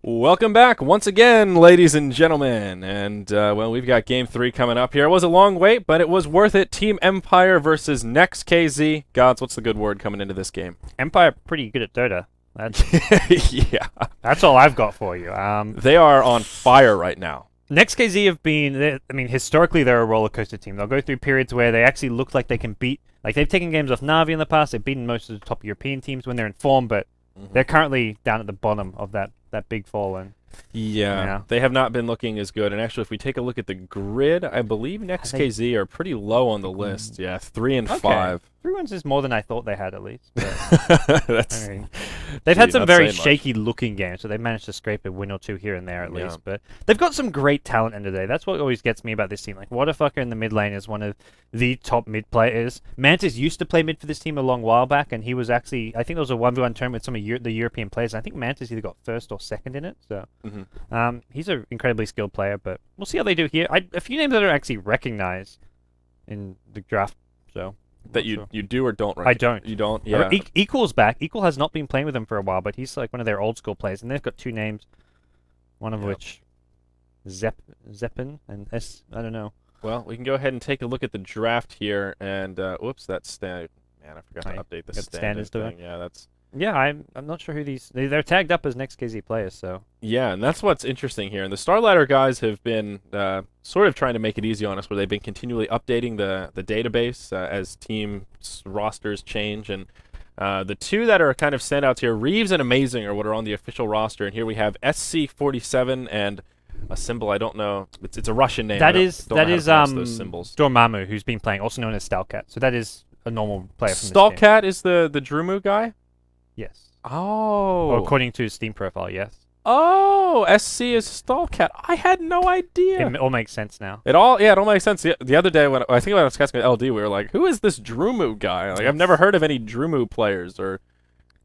Welcome back once again, ladies and gentlemen. And, well, we've got Game 3 coming up here. It was a long wait, but it was worth it. Team Empire versus Next.kz. Gods, what's the good word coming into this game? Empire pretty good at Dota. Yeah. That's all I've got for you. They are on fire right now. Next.kz have been, historically they're a roller coaster team. They'll go through periods where they actually look like they can beat, like they've taken games off Na'Vi in the past. They've beaten most of the top European teams when they're in form, but they're currently down at the bottom of that big fall. And yeah, they have not been looking as good. And actually, if we take a look at the grid, I believe Next.kz are pretty low on the list. Yeah, 3 and 5. 3 wins is more than I thought they had, at least. That's, they've had some very shaky-looking games, so they've managed to scrape a win or two here and there, at least. But they've got some great talent in today. That's what always gets me about this team. Like, Waterfucker in the mid lane is one of the top mid players. Mantis used to play mid for this team a long while back, and he was actually, I think there was a 1v1 tournament with some of the European players. I think Mantis either got first or second in it. So he's an incredibly skilled player, but we'll see how they do here. A few names that are actually recognized in the draft, so... That you do or don't I don't. You don't? Yeah. Equal's back. Equal has not been playing with them for a while, but he's like one of their old school players, and they've got 2 names, one of which Zeppin and S. I don't know. Well, we can go ahead and take a look at the draft here, and whoops, that's man, I forgot to update the standards thing. Yeah, that's. Yeah, I'm not sure who they're tagged up as Next.kz players, so. Yeah, and that's what's interesting here. And the Starladder guys have been sort of trying to make it easy on us, where they've been continually updating the database as team rosters change. And the 2 that are kind of standouts here, Reeves and Amazing, are what are on the official roster. And here we have SC47 and a symbol I don't know. It's a Russian name. That is those symbols. Dormammu, who's been playing, also known as Stalcat. So that is a normal player from this Stalcat is the Drumu guy? Yes. Oh. Well, according to his Steam profile, yes. Oh, SC is Stalcat. I had no idea. It all makes sense now. It all makes sense. The other day when I was casting with LD, we were like, "Who is this Drumu guy?" Like, I've never heard of any Drumu players, or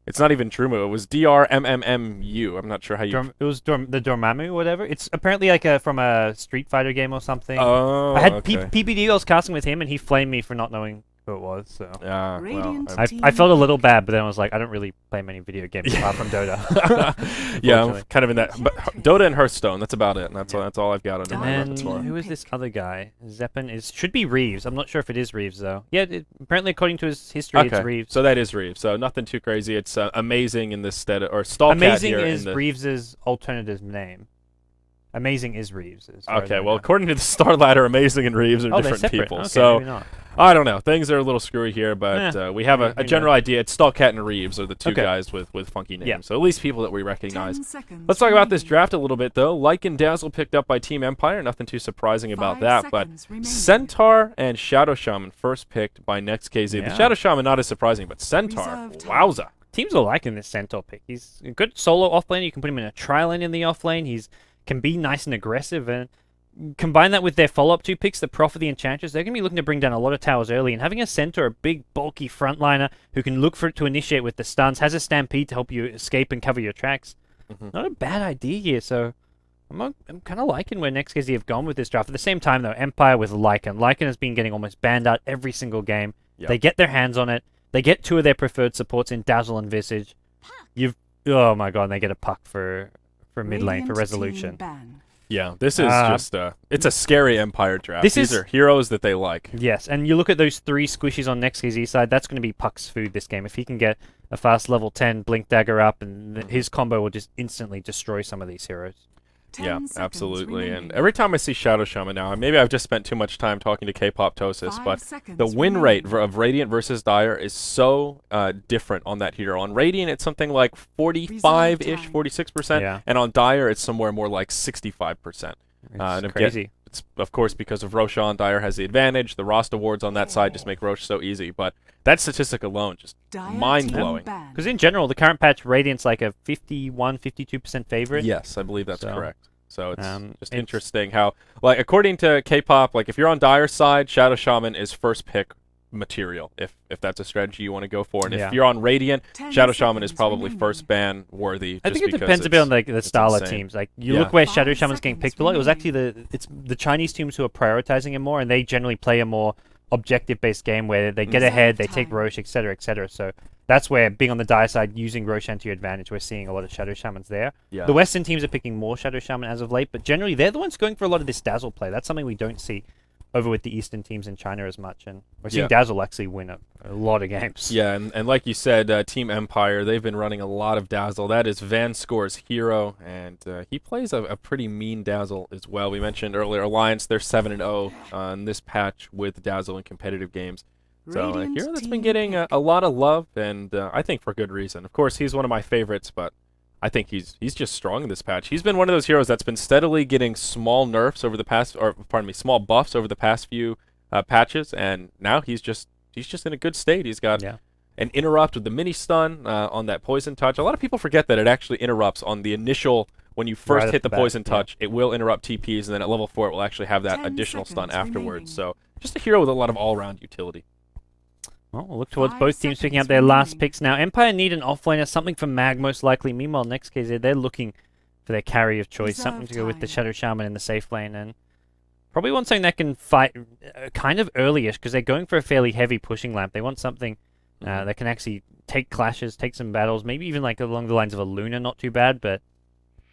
it's not even Drumu. It was DRMMMU. I'm not sure how you. It was the Dormammu or whatever. It's apparently like from a Street Fighter game or something. Oh, I had okay. PPD. I was casting with him, and he flamed me for not knowing who it was. So well, I felt a little bad, but then I was like, I don't really play many video games apart from Dota. Yeah, I'm kind of in that. But Dota and Hearthstone, that's about it. And that's all I've got under my repertoire. Who is this other guy? Zeppin should be Reeves. I'm not sure if it is Reeves though. Yeah, apparently according to his history, it's Reeves. So that is Reeves. So nothing too crazy. It's Amazing in this stead, or Stalcat. Amazing here is Reeves' alternative name. Amazing is Reeves. Okay, well, according to the Starladder, Amazing and Reeves are different people. Okay, so maybe not. I don't know. Things are a little screwy here, but we have a general idea. It's Stalcat and Reeves are the 2 guys with funky names. Yeah. So at least people that we recognize. Let's talk about this draft a little bit, though. Like and Dazzle picked up by Team Empire. Nothing too surprising about that. But Centaur and Shadow Shaman first picked by Next.kz. Yeah. The Shadow Shaman not as surprising, but Centaur, wowza. Teams are liking this Centaur pick. He's a good solo offlane. You can put him in a tri-lane in the offlane. He's can be nice and aggressive, and combine that with their follow-up 2 picks, the Prof of the Enchantress. They're going to be looking to bring down a lot of towers early, and having a Centaur, a big, bulky frontliner who can look for it to initiate with the stuns, has a Stampede to help you escape and cover your tracks. Not a bad idea here, so I'm kind of liking where Next.kz have gone with this draft. At the same time, though, Empire with Lycan. Lycan has been getting almost banned out every single game. Yep. They get their hands on it. They get 2 of their preferred supports in Dazzle and Visage. Oh my god, and they get a puck for mid lane for resolution. Yeah, this is just it's a scary Empire draft. These are heroes that they like. Yes, and you look at those 3 squishies on Next.kz side, that's going to be Puck's food this game. If he can get a fast level 10 Blink Dagger up, and his combo will just instantly destroy some of these heroes. Yeah, absolutely. And every time I see Shadow Shaman now, maybe I've just spent too much time talking to K-pop Tosis, but the win rate of Radiant versus Dire is so different on that hero. On Radiant, it's something like 45-ish, 46%, and on Dire, it's somewhere more like 65%. It's crazy. It's, of course, because of Roshan, Dire has the advantage. The Rost awards on that side just make Rosh so easy, but that statistic alone just mind-blowing. Because in general, the current patch, Radiant's like a 51-52% favorite. Yes, I believe that's correct. So it's just interesting how, like, according to K-pop, like, if you're on Dire's side, Shadow Shaman is first pick material, if that's a strategy you want to go for. And if you're on Radiant, Shadow Shaman is probably first ban worthy. I think it depends a bit on the style of teams. Like, you look where Shadow Shaman's getting picked a lot. It was actually the Chinese teams who are prioritizing him more, and they generally play a more objective-based game where they get ahead, they take Roche, etc., etc. So that's where being on the dire side, using Roshan to your advantage, we're seeing a lot of Shadow Shamans there. Yeah. The Western teams are picking more Shadow Shaman as of late, but generally they're the ones going for a lot of this Dazzle play. That's something we don't see over with the Eastern teams in China as much, and we're seeing Dazzle actually win a lot of games. Yeah, and like you said, Team Empire, they've been running a lot of Dazzle. That is Vanscore's hero, and he plays a pretty mean Dazzle as well. We mentioned earlier, Alliance, they're 7-0 on this patch with Dazzle in competitive games. So a hero that's been getting a lot of love, and I think for good reason. Of course, he's one of my favorites, but I think he's just strong in this patch. He's been one of those heroes that's been steadily getting small nerfs over the past, or pardon me, small buffs over the past few patches, and now he's just in a good state. He's got an interrupt with the mini stun on that poison touch. A lot of people forget that it actually interrupts on the initial. When you first hit the poison touch, it will interrupt TPs, and then at level 4 it will actually have that additional stun afterwards. So just a hero with a lot of all-around utility. Well, we'll look towards both teams picking up their last picks now. Empire need an offlaner, something from Mag most likely. Meanwhile, Next.kz, they're looking for their carry of choice, something to go with the Shadow Shaman in the safe lane, and probably want something that can fight kind of early-ish, because they're going for a fairly heavy pushing lamp. They want something that can actually take clashes, take some battles, maybe even like along the lines of a Luna, not too bad, but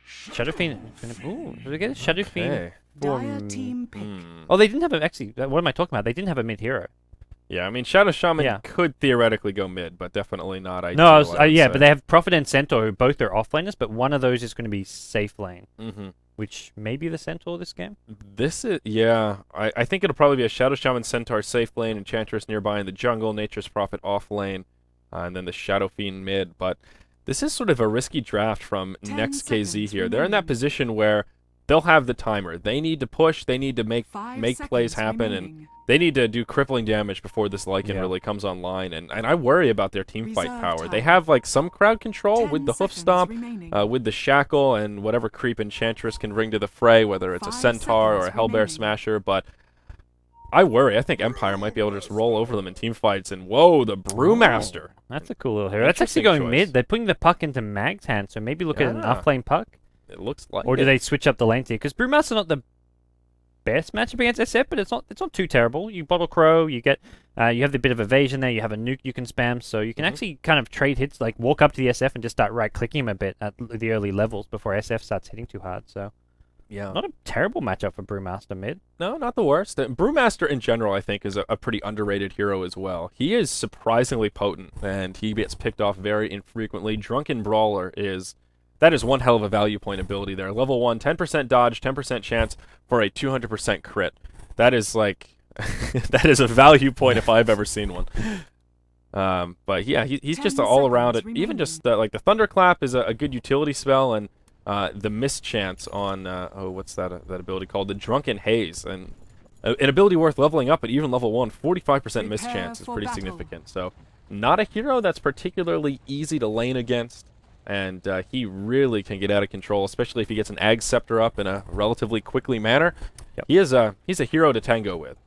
Shadow Fiend... Ooh, did we get a Shadow Fiend? Oh, they didn't have a... Actually, what am I talking about? They didn't have a mid-hero. Yeah, I mean, Shadow Shaman could theoretically go mid, but definitely not ideal. No, but they have Prophet and Centaur, who both are offlaners, but one of those is going to be safe lane, which may be the Centaur this game. This is, I think it'll probably be a Shadow Shaman Centaur safe lane, Enchantress nearby in the jungle, Nature's Prophet off lane, and then the Shadow Fiend mid. But this is sort of a risky draft from Next.kz here. They're in that position where they'll have the timer. They need to push, they need to make plays happen, and they need to do crippling damage before this Lycan really comes online, and I worry about their team fight power. They have like some crowd control with the Hoof Stomp, with the Shackle, and whatever creep Enchantress can bring to the fray, whether it's a Centaur or a Hellbear Smasher, but I worry. I think Empire might be able to just roll over them in team fights, and whoa, the Brewmaster. That's a cool little hero. That's actually going mid. They're putting the puck into Mag's hand, so maybe look at an off-lane puck. It looks like Or do they switch up the lanes here? Because Brewmaster's not the best matchup against SF, but it's not too terrible. You Bottle Crow, you get you have the bit of evasion there, you have a nuke you can spam, so you can actually kind of trade hits, like walk up to the SF and just start right-clicking him a bit at the early levels before SF starts hitting too hard, so... Yeah. Not a terrible matchup for Brewmaster mid. No, not the worst. Brewmaster in general, I think, is a pretty underrated hero as well. He is surprisingly potent, and he gets picked off very infrequently. Drunken Brawler that is one hell of a value point ability there. Level 1, 10% dodge, 10% chance for a 200% crit. That is like... that is a value point if I've ever seen one. But yeah, he's just all around it. Even just like the Thunderclap is a good utility spell, and the mischance on what's that ability called? The Drunken Haze, and an ability worth leveling up at even level 1. 45% mischance is pretty significant. So not a hero that's particularly easy to lane against, and he really can get out of control, especially if he gets an Ag Scepter up in a relatively quickly manner. He's a hero to tango with.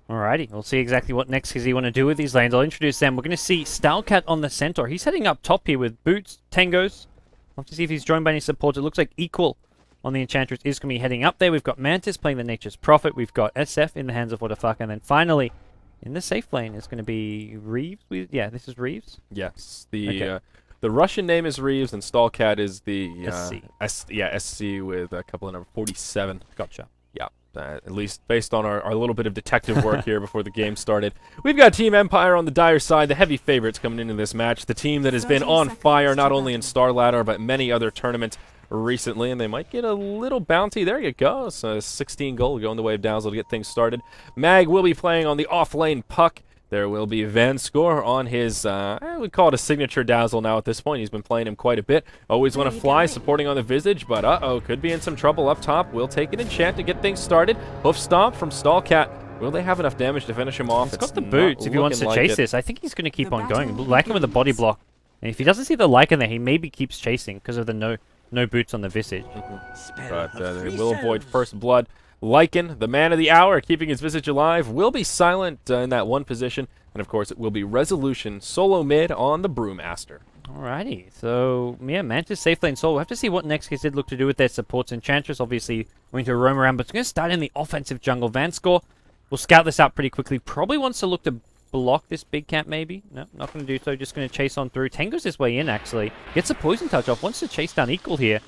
Alrighty, we'll see exactly what Next.kz want to do with these lanes. I'll introduce them. We're going to see Stalcat on the Centaur. He's heading up top here with Boots, Tangos. We'll have to see if he's joined by any support. It looks like Equal on the Enchantress is going to be heading up there. We've got Mantis playing the Nature's Prophet. We've got SF in the hands of What the Fuck. And then finally, in the safe lane is going to be Reeves. Yeah, this is Reeves. Yes. The Russian name is Reeves, and Stalcat is the SC with a couple of number 47. Gotcha. Yeah. At least based on our little bit of detective work here before the game started. We've got Team Empire on the dire side, the heavy favorites coming into this match. The team that has been on fire not only in Starladder, but many other tournaments recently, and they might get a little bounty. There you go. So 16 gold going the way of Dazzle to get things started. Mag will be playing on the off-lane puck. There will be Vanscore on his, I would call it a signature Dazzle now at this point. He's been playing him quite a bit. Always want to fly, supporting on the Visage, but could be in some trouble up top. We'll take an enchant to get things started. Hoof Stomp from Stalcat. Will they have enough damage to finish him off? He's got the boots if he wants to chase this. I think he's going to keep on going. Lycan with a body block. And if he doesn't see the Lycan there, he maybe keeps chasing because of the no boots on the Visage. But they will avoid first blood. Lycan, the man of the hour, keeping his Visage alive, will be silent in that one position. And of course, it will be Resolution solo mid on the Brewmaster. Alrighty, so yeah, Mantis safe lane solo. We'll have to see what Next.kz look to do with their supports. Enchantress obviously going to roam around, but it's going to start in the offensive jungle. Vanscore will scout this out pretty quickly. Probably wants to look to block this big camp maybe. No, not going to do so. Just going to chase on through. Tango's his way in, actually. Gets a poison touch off. Wants to chase down Equal here.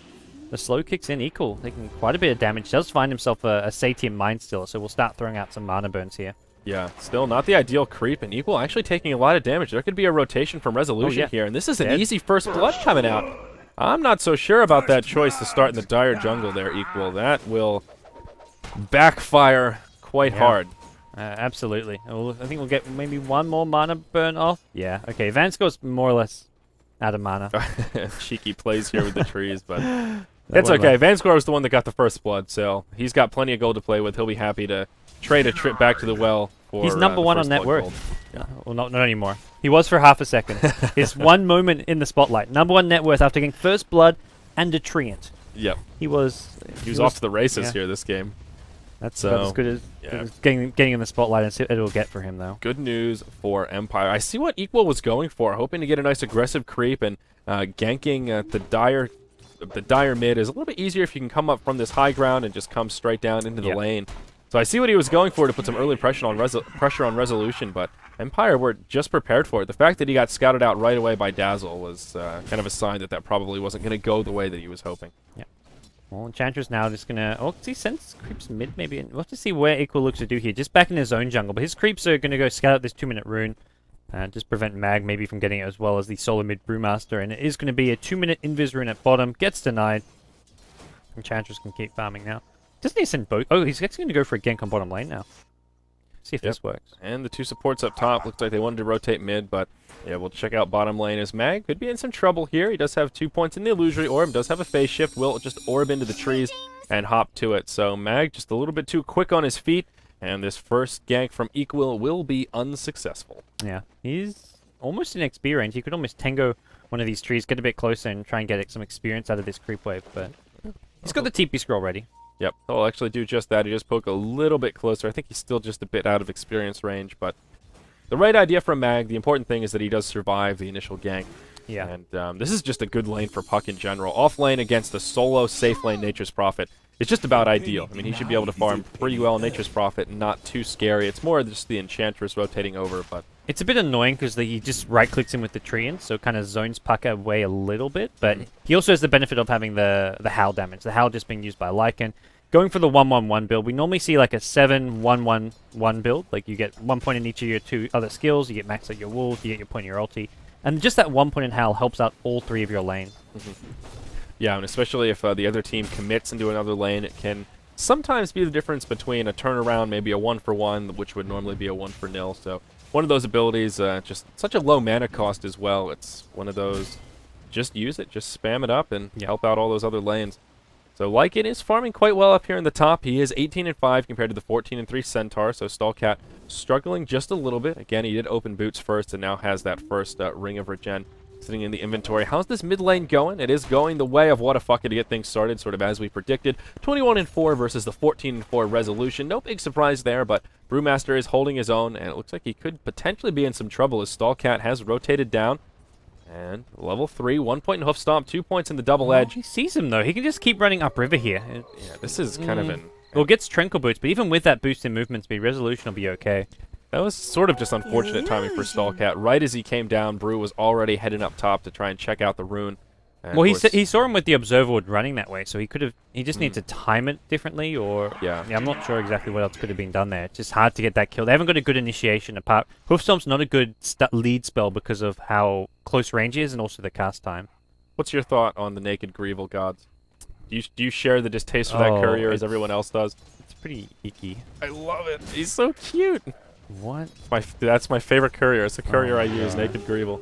The slow kicks in Equal, taking quite a bit of damage. Does find himself a Satium Mind Stealer, so we'll start throwing out some mana burns here. Yeah, still not the ideal creep, and Equal actually taking a lot of damage. There could be a rotation from Resolution here, and this is an easy first blood coming out. I'm not so sure about that choice to start in the dire jungle there, Equal. That will backfire quite hard. Absolutely. I think we'll get maybe one more mana burn off. Yeah, okay. Vanscore's more or less out of mana. Cheeky plays here with the trees, but it's okay. Vanscore was the one that got the first blood, so he's got plenty of gold to play with. He'll be happy to trade a trip back to the well for he's number one on net worth. Yeah. Well, not anymore. He was for half a second. His one moment in the spotlight. Number one net worth after getting first blood and a treant. Yep. He was off to the races here this game. That's about as good as getting in the spotlight and see what it'll get for him, though. Good news for Empire. I see what Equal was going for, hoping to get a nice aggressive creep, and ganking the dire mid is a little bit easier if you can come up from this high ground and just come straight down into the lane. So I see what he was going for to put some early pressure on Resolution, but Empire were just prepared for it. The fact that he got scouted out right away by Dazzle was kind of a sign that probably wasn't going to go the way that he was hoping. Yeah. Well, Enchantress now just going to... Oh, he sends creeps mid, maybe. We'll have to see where Equal looks to do here. Just back in his own jungle. But his creeps are going to go scout out this 2-minute rune. Just prevent Mag maybe from getting it as well as the solo mid Brewmaster. And it is going to be a 2-minute Invis rune at bottom. Gets denied. Enchantress can keep farming now. Doesn't he send both? Oh, he's actually going to go for a gank on bottom lane now. See if this works. And the two supports up top. Looks like they wanted to rotate mid, but yeah, we'll check out bottom lane as Mag could be in some trouble here. He does have 2 points in the Illusory Orb, does have a phase shift, will just orb into the trees and hop to it. So Mag just a little bit too quick on his feet, and this first gank from Equal will be unsuccessful. Yeah, he's almost in XP range. He could almost tango one of these trees, get a bit closer, and try and get some experience out of this creep wave, but he's got the TP scroll ready. Yep, he'll actually do just that. He just poke a little bit closer. I think he's still just a bit out of experience range, but the right idea from Mag. The important thing is that he does survive the initial gank. Yeah. And this is just a good lane for Puck in general. Off lane against a solo safe lane Nature's Prophet. It's just about ideal. I mean, he should be able to farm pretty well Nature's Prophet, not too scary. It's more just the Enchantress rotating over, but... It's a bit annoying because he just right-clicks him with the Treant, so kind of zones Puck away a little bit, but he also has the benefit of having the Howl damage. The Howl just being used by Lycan. Going for the 1-1-1 build, we normally see like a 7-1-1-1 build. Like you get 1 point in each of your 2 other skills, you get max out your wolves, you get your point in your ulti. And just that 1 point in Howl helps out all 3 of your lanes. Yeah, and especially if the other team commits into another lane, it can sometimes be the difference between a turnaround, maybe a 1-for-1, which would normally be a 1-for-0. So one of those abilities, just such a low mana cost as well. It's one of those, just use it, just spam it up and help out all those other lanes. So Lycan is farming quite well up here in the top. He is 18-5 compared to the 14-3 Centaur, so Stallcat struggling just a little bit. Again, he did open boots first and now has that first Ring of Regen sitting in the inventory. How's this mid lane going? It is going the way of Whatafaka to get things started, sort of as we predicted. 21-4 versus the 14-4 Resolution. No big surprise there, but Brewmaster is holding his own, and it looks like he could potentially be in some trouble as Stallcat has rotated down. And level 3, 1 point in Hoof Stomp, 2 points in the Double Edge. He sees him though. He can just keep running upriver here. Yeah, this is kind of an... Well, gets Tranquil Boots, but even with that boost in movement speed, Resolution will be okay. That was sort of just unfortunate timing for Stallcat. Right as he came down, Brew was already heading up top to try and check out the rune. And well, he saw him with the Observer Wood running that way, so he could have... He just needs to time it differently, or... Yeah, I'm not sure exactly what else could have been done there. It's just hard to get that kill. They haven't got a good initiation apart... Hoofstomp's not a good lead spell because of how close range is and also the cast time. What's your thought on the Naked Greevel gods? Do you share the distaste for that courier as everyone else does? It's pretty icky. I love it. He's so cute. What? That's my favorite courier. It's the courier I use, Naked Greevel.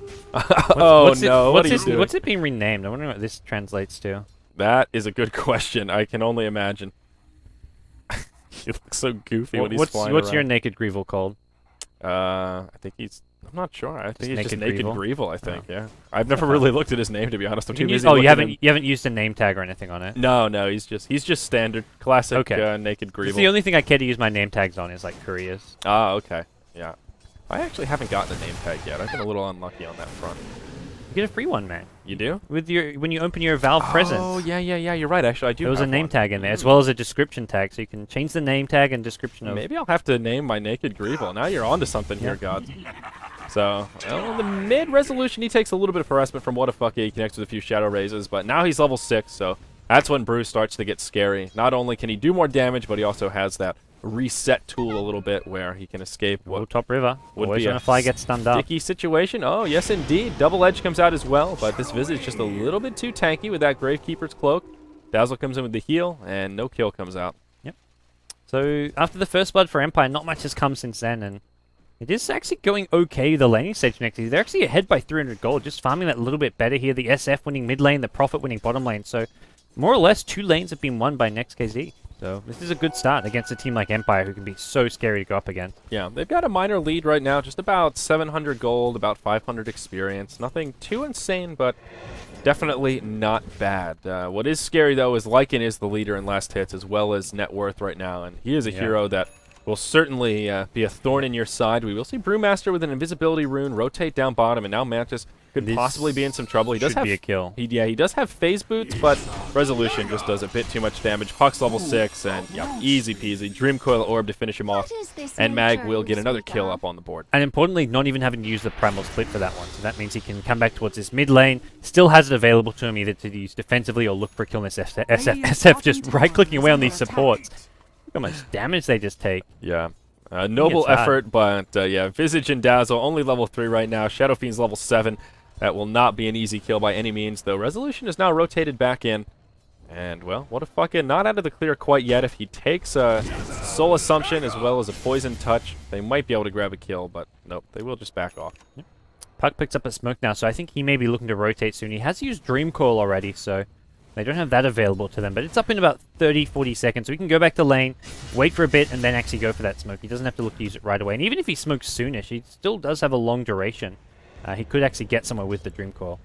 What's it being renamed? I wonder what this translates to. That is a good question. I can only imagine. He looks so goofy when he's flying What's around. your Naked Greevel called? I think he's... I'm not sure. I think he's just Naked Greevel? Greevel, I think, yeah. I've never really looked at his name, to be honest. I'm too busy you haven't used a name tag or anything on it? No, he's just standard, classic Naked Greevel. The only thing I care to use my name tags on is like couriers. Ah, okay. Yeah. I actually haven't gotten a name tag yet. I've been a little unlucky on that front. You get a free one, man. You do? With your when you open your Valve presents. Oh, yeah, you're right. Actually, I do There was a have name one. tag in there, as well as a description tag, so you can change the name tag and description of... Maybe I'll have to name my Naked Greevil. Now you're onto something here, God. So, well, in the mid-resolution, he takes a little bit of harassment from What a Fuck Yeah. He connects with a few Shadow Raises, but now he's level 6, so that's when Bruce starts to get scary. Not only can he do more damage, but he also has that reset tool a little bit where he can escape what Top River. would Always be when a fly gets stunned up. sticky situation. Oh, yes, indeed. Double Edge comes out as well, but this Visage just a little bit too tanky with that Gravekeeper's Cloak. Dazzle comes in with the heal, and no kill comes out. Yep. So, after the first blood for Empire, not much has come since then, and it is actually going okay, the laning stage next year. They're actually ahead by 300 gold, just farming that a little bit better here. The SF winning mid lane, the Prophet winning bottom lane. So, more or less, 2 lanes have been won by Next.kz. So, this is a good start against a team like Empire, who can be so scary to go up against. Yeah, they've got a minor lead right now, just about 700 gold, about 500 experience. Nothing too insane, but definitely not bad. What is scary, though, is Lycan is the leader in last hits, as well as net worth right now, and he is a hero that will certainly be a thorn in your side. We will see Brewmaster with an invisibility rune rotate down bottom, and now Mantis could possibly be in some trouble. He does have be a kill. He does have phase boots, but resolution just does a bit too much damage. Puck's level 6, and easy peasy. Dream Coil Orb to finish him off, and Mag will get another kill up on the board. And importantly, not even having to use the Primal Split for that one. So that means he can come back towards his mid lane, still has it available to him either to use defensively or look for a kill in this SF just right-clicking away on these supports. Look how much damage they just take. Yeah. Noble effort, but yeah, Visage and Dazzle, only level 3 right now. Shadow Fiend's level 7. That will not be an easy kill by any means, though. Resolution is now rotated back in. And, well, what a fucking not out of the clear quite yet. If he takes a Soul Assumption as well as a Poison Touch, they might be able to grab a kill, but nope, they will just back off. Yep. Puck picks up a smoke now, so I think he may be looking to rotate soon. He has used Dream Coil already, so they don't have that available to them, but it's up in about 30-40 seconds, so we can go back to lane, wait for a bit, and then actually go for that smoke. He doesn't have to look to use it right away, and even if he smokes soonish, he still does have a long duration. He could actually get somewhere with the Dream Coil.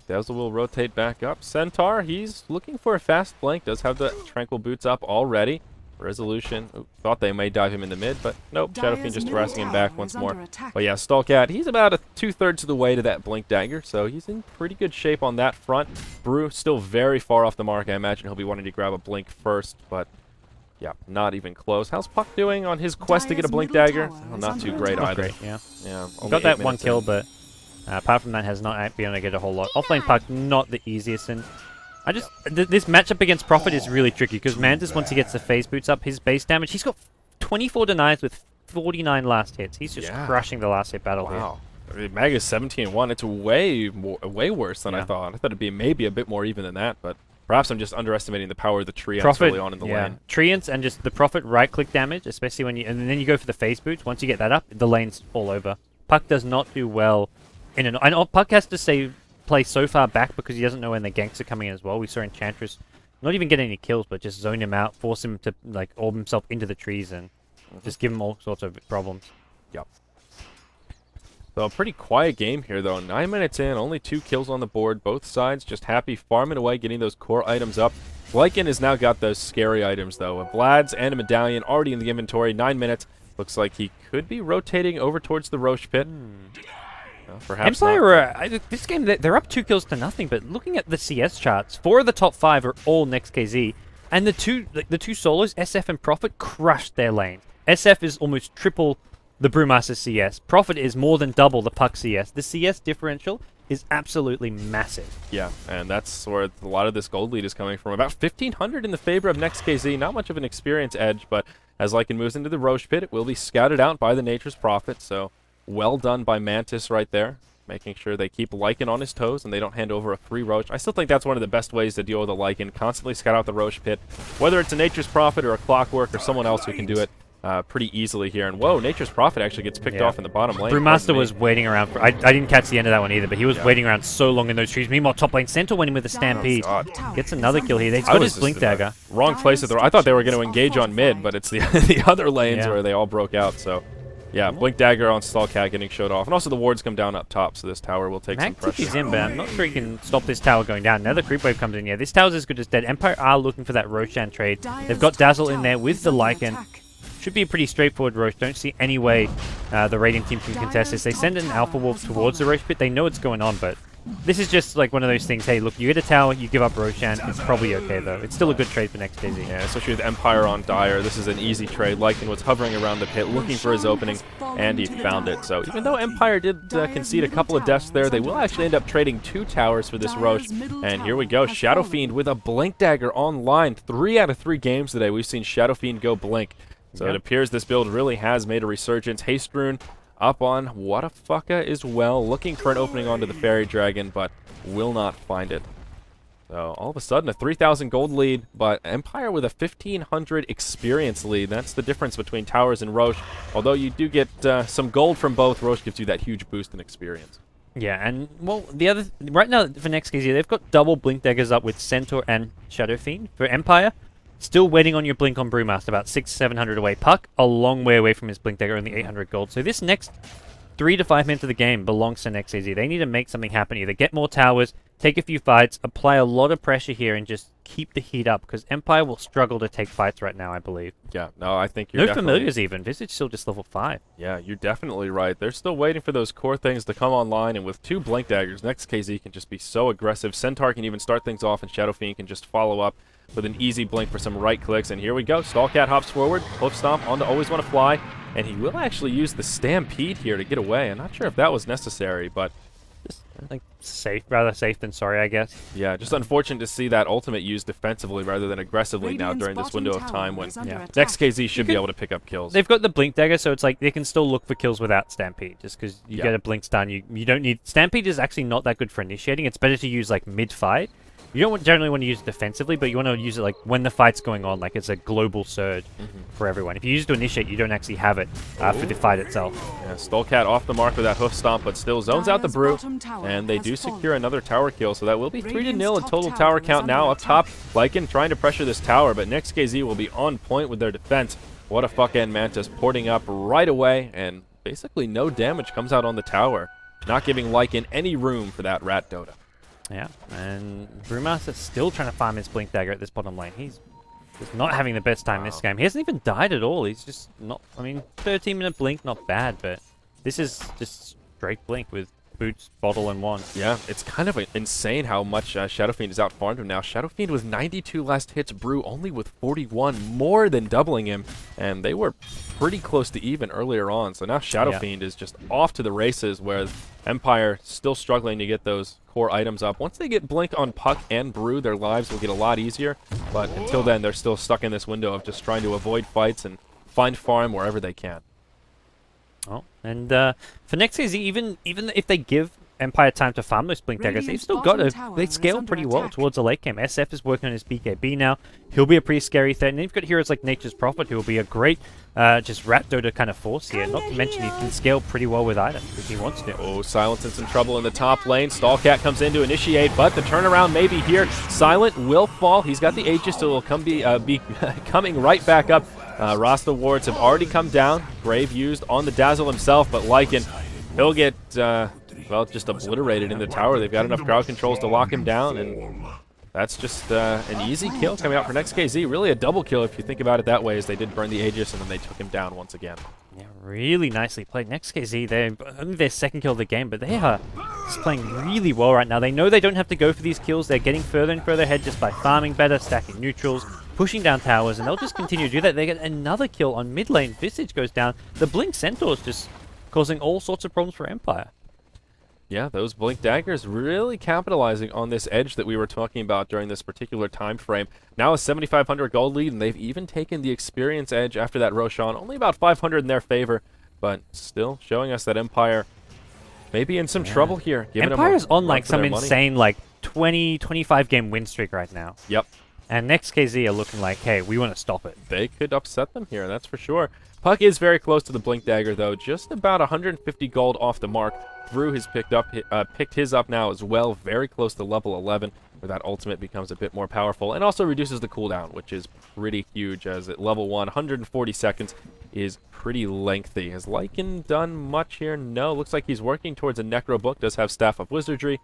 Dazzle will rotate back up. Centaur, he's looking for a fast flank, does have the Tranquil Boots up already. Resolution, thought they may dive him in the mid, but nope, Shadow Fiend just harassing him back once more. But yeah, Stalkat, he's about 2/3 of the way to that Blink Dagger, so he's in pretty good shape on that front. Brew still very far off the mark. I imagine he'll be wanting to grab a Blink first, but yeah, not even close. How's Puck doing on his quest to get a Blink Dagger? Well, not too great either. Yeah. Only Got that 8 one minutes kill, in. but apart from that, has not been able to get a whole lot. Offlane Puck, not the easiest, and this matchup against Prophet is really tricky because Mantis, once he gets the phase boots up, his base damage, he's got 24 denies with 49 last hits. He's just crushing the last hit battle here. Wow. Mag is 17-1. It's way worse than I thought. I thought it'd be maybe a bit more even than that, but perhaps I'm just underestimating the power of the Treants early on in the lane. Treants and just the Prophet right-click damage, especially when and then you go for the phase boots. Once you get that up, the lane's all over. Puck does not do well in an... And Puck has to play so far back because he doesn't know when the ganks are coming in as well. We saw Enchantress not even get any kills, but just zone him out, force him to like orb himself into the trees and just give him all sorts of problems. Yep. So a pretty quiet game here, though. 9 minutes in, only 2 kills on the board. Both sides just happy farming away, getting those core items up. Lycan has now got those scary items, though. A Vlad's and a Medallion already in the inventory. 9 minutes. Looks like he could be rotating over towards the Roche pit. Perhaps Empire, this game, they're up 2 kills to nothing, but looking at the CS charts, 4 of the top 5 are all Next.kz, and the two solos, SF and Prophet, crushed their lane. SF is almost triple the Brewmaster CS. Prophet is more than double the Puck CS. The CS differential is absolutely massive. Yeah, and that's where a lot of this gold lead is coming from. About 1,500 in the favor of Next.kz. Not much of an experience edge, but as Lycan moves into the Roche pit, it will be scouted out by the Nature's Prophet, so well done by Mantis right there, making sure they keep Lycan on his toes and they don't hand over a free Roche. I still think that's one of the best ways to deal with a Lycan. Constantly scout out the Roche pit, whether it's a Nature's Prophet or a Clockwork or someone else who can do it pretty easily here. And whoa, Nature's Prophet actually gets picked off in the bottom lane. Brewmaster was waiting around for... I didn't catch the end of that one either, but he was waiting around so long in those trees. Meanwhile, top lane Centaur went in with a Stampede. Gets another kill here. He's got his Blink Dagger. Wrong place to throw. I thought they were going to engage on mid, but it's the other lanes where they all broke out, so... Yeah, Blink Dagger on Stalkat getting showed off. And also the wards come down up top, so this tower will take some pressure. He's in, but I'm not sure he can stop this tower going down. Now the creep wave comes in. This tower's as good as dead. Empire are looking for that Roshan trade. They've got Dazzle in there with the Lycan. Should be a pretty straightforward Roche. Don't see any way the Radiant team can contest this. They send an Alpha Wolf towards the Roche pit. They know what's going on, but this is just like one of those things. Hey, look, you get a tower, you give up Roshan. It's probably okay, though. It's still a good trade for Next.kz. Yeah, especially with Empire on Dire. This is an easy trade. Lycan was hovering around the pit, looking for his opening, and he found it. So even though Empire did concede a couple of deaths there, they will actually end up trading 2 towers for this Roche. And here we go. Shadow Fiend with a Blink Dagger online. 3 out of 3 games today, we've seen Shadow Fiend go Blink. So it appears this build really has made a resurgence. Haste Rune up on Whatafaka as well, looking for an opening onto the Fairy Dragon, but will not find it. So all of a sudden a 3,000 gold lead, but Empire with a 1,500 experience lead. That's the difference between Towers and Roche. Although you do get some gold from both, Roche gives you that huge boost in experience. Yeah, and well, right now for Next.kz, they've got double Blink Daggers up with Centaur and Shadow Fiend. For Empire, still waiting on your Blink on Brewmaster, about 600-700 away. Puck, a long way away from his Blink Dagger, only 800 gold. So this next 3 to 5 minutes of the game belongs to Next.kz. They need to make something happen, either get more towers, take a few fights, apply a lot of pressure here, and just keep the heat up, because Empire will struggle to take fights right now, I believe. Yeah, no, I think you're no familiars even. Visage still just level 5. Yeah, you're definitely right. They're still waiting for those core things to come online, and with 2 Blink Daggers, Next.kz can just be so aggressive. Centaur can even start things off, and Shadow Fiend can just follow up with an easy blink for some right clicks. And here we go. Stallcat hops forward, hoof stomp onto Always Want to Fly, and he will actually use the Stampede here to get away. I'm not sure if that was necessary, but just like rather safe than sorry, I guess. Yeah, just unfortunate to see that ultimate used defensively rather than aggressively now during this window of time when Next.kz should be able to pick up kills. They've got the Blink Dagger, so it's like they can still look for kills without Stampede, just because you get a Blink stun. You don't need... Stampede is actually not that good for initiating. It's better to use like mid-fight. You don't generally want to use it defensively, but you want to use it like when the fight's going on, like it's a global surge for everyone. If you use it to initiate, you don't actually have it for the fight itself. Yeah, Stallcat off the mark with that hoof stomp, but still zones out the Brew, and they do secure another tower kill, so that will be 3-0 in total tower count now. Up top, Lycan trying to pressure this tower, but Next.kz will be on point with their defense. Whatafaka and Mantis porting up right away, and basically no damage comes out on the tower, not giving Lycan any room for that Rat Dota. Yeah, and Brewmaster's still trying to farm his Blink Dagger at this bottom lane. He's just not having the best time this game. He hasn't even died at all. He's just not... I mean, 13-minute Blink, not bad, but this is just straight Blink with boots, bottle, and wand. Yeah, it's kind of insane how much Shadow Fiend is out-farmed him now. Shadow Fiend with 92 last hits, Brew only with 41, more than doubling him, and they were pretty close to even earlier on. So now Shadow Fiend is just off to the races, where Empire still struggling to get those core items up. Once they get Blink on Puck and Brew, their lives will get a lot easier, but until then, they're still stuck in this window of just trying to avoid fights and find farm wherever they can. Oh, and for Next.kz, even if they give Empire time to farm those Blink Daggers, they've still got they scale pretty well towards the late game. SF is working on his BKB now. He'll be a pretty scary threat. And then you've got heroes like Nature's Prophet, who will be a great just Rat Dota kind of force here. Not to mention he can scale pretty well with items if he wants to. Oh, Silence in some trouble in the top lane. Stallcat comes in to initiate, but the turnaround may be here. Silent will fall. He's got the Aegis, so he'll be coming right back up. Rasta wards have already come down. Grave used on the Dazzle himself, but Lycan, he'll get, well, just obliterated in the tower. They've got enough crowd controls to lock him down, and that's just an easy kill coming out for Next.kz. Really a double kill if you think about it that way, as they did burn the Aegis and then they took him down once again. Yeah, really nicely played. Next.kz, they're only their second kill of the game, but they are just playing really well right now. They know they don't have to go for these kills. They're getting further and further ahead just by farming better, stacking neutrals, pushing down towers, and they'll just continue to do that. They get another kill on mid lane. Visage goes down. The Blink Centaur is just causing all sorts of problems for Empire. Yeah, those Blink Daggers really capitalizing on this edge that we were talking about during this particular time frame. Now a 7,500 gold lead, and they've even taken the experience edge after that Roshan. Only about 500 in their favor, but still showing us that Empire may be in some trouble here. Empire's on like some insane like 20, 25 game win streak right now. Yep. And Next.kz are looking like, hey, we want to stop it. They could upset them here, that's for sure. Puck is very close to the Blink Dagger, though. Just about 150 gold off the mark. Brew has picked his up now as well, very close to level 11, where that ultimate becomes a bit more powerful, and also reduces the cooldown, which is pretty huge, as at level 1, 140 seconds is pretty lengthy. Has Lycan done much here? No, looks like he's working towards a Necro Book, does have Staff of Wizardry,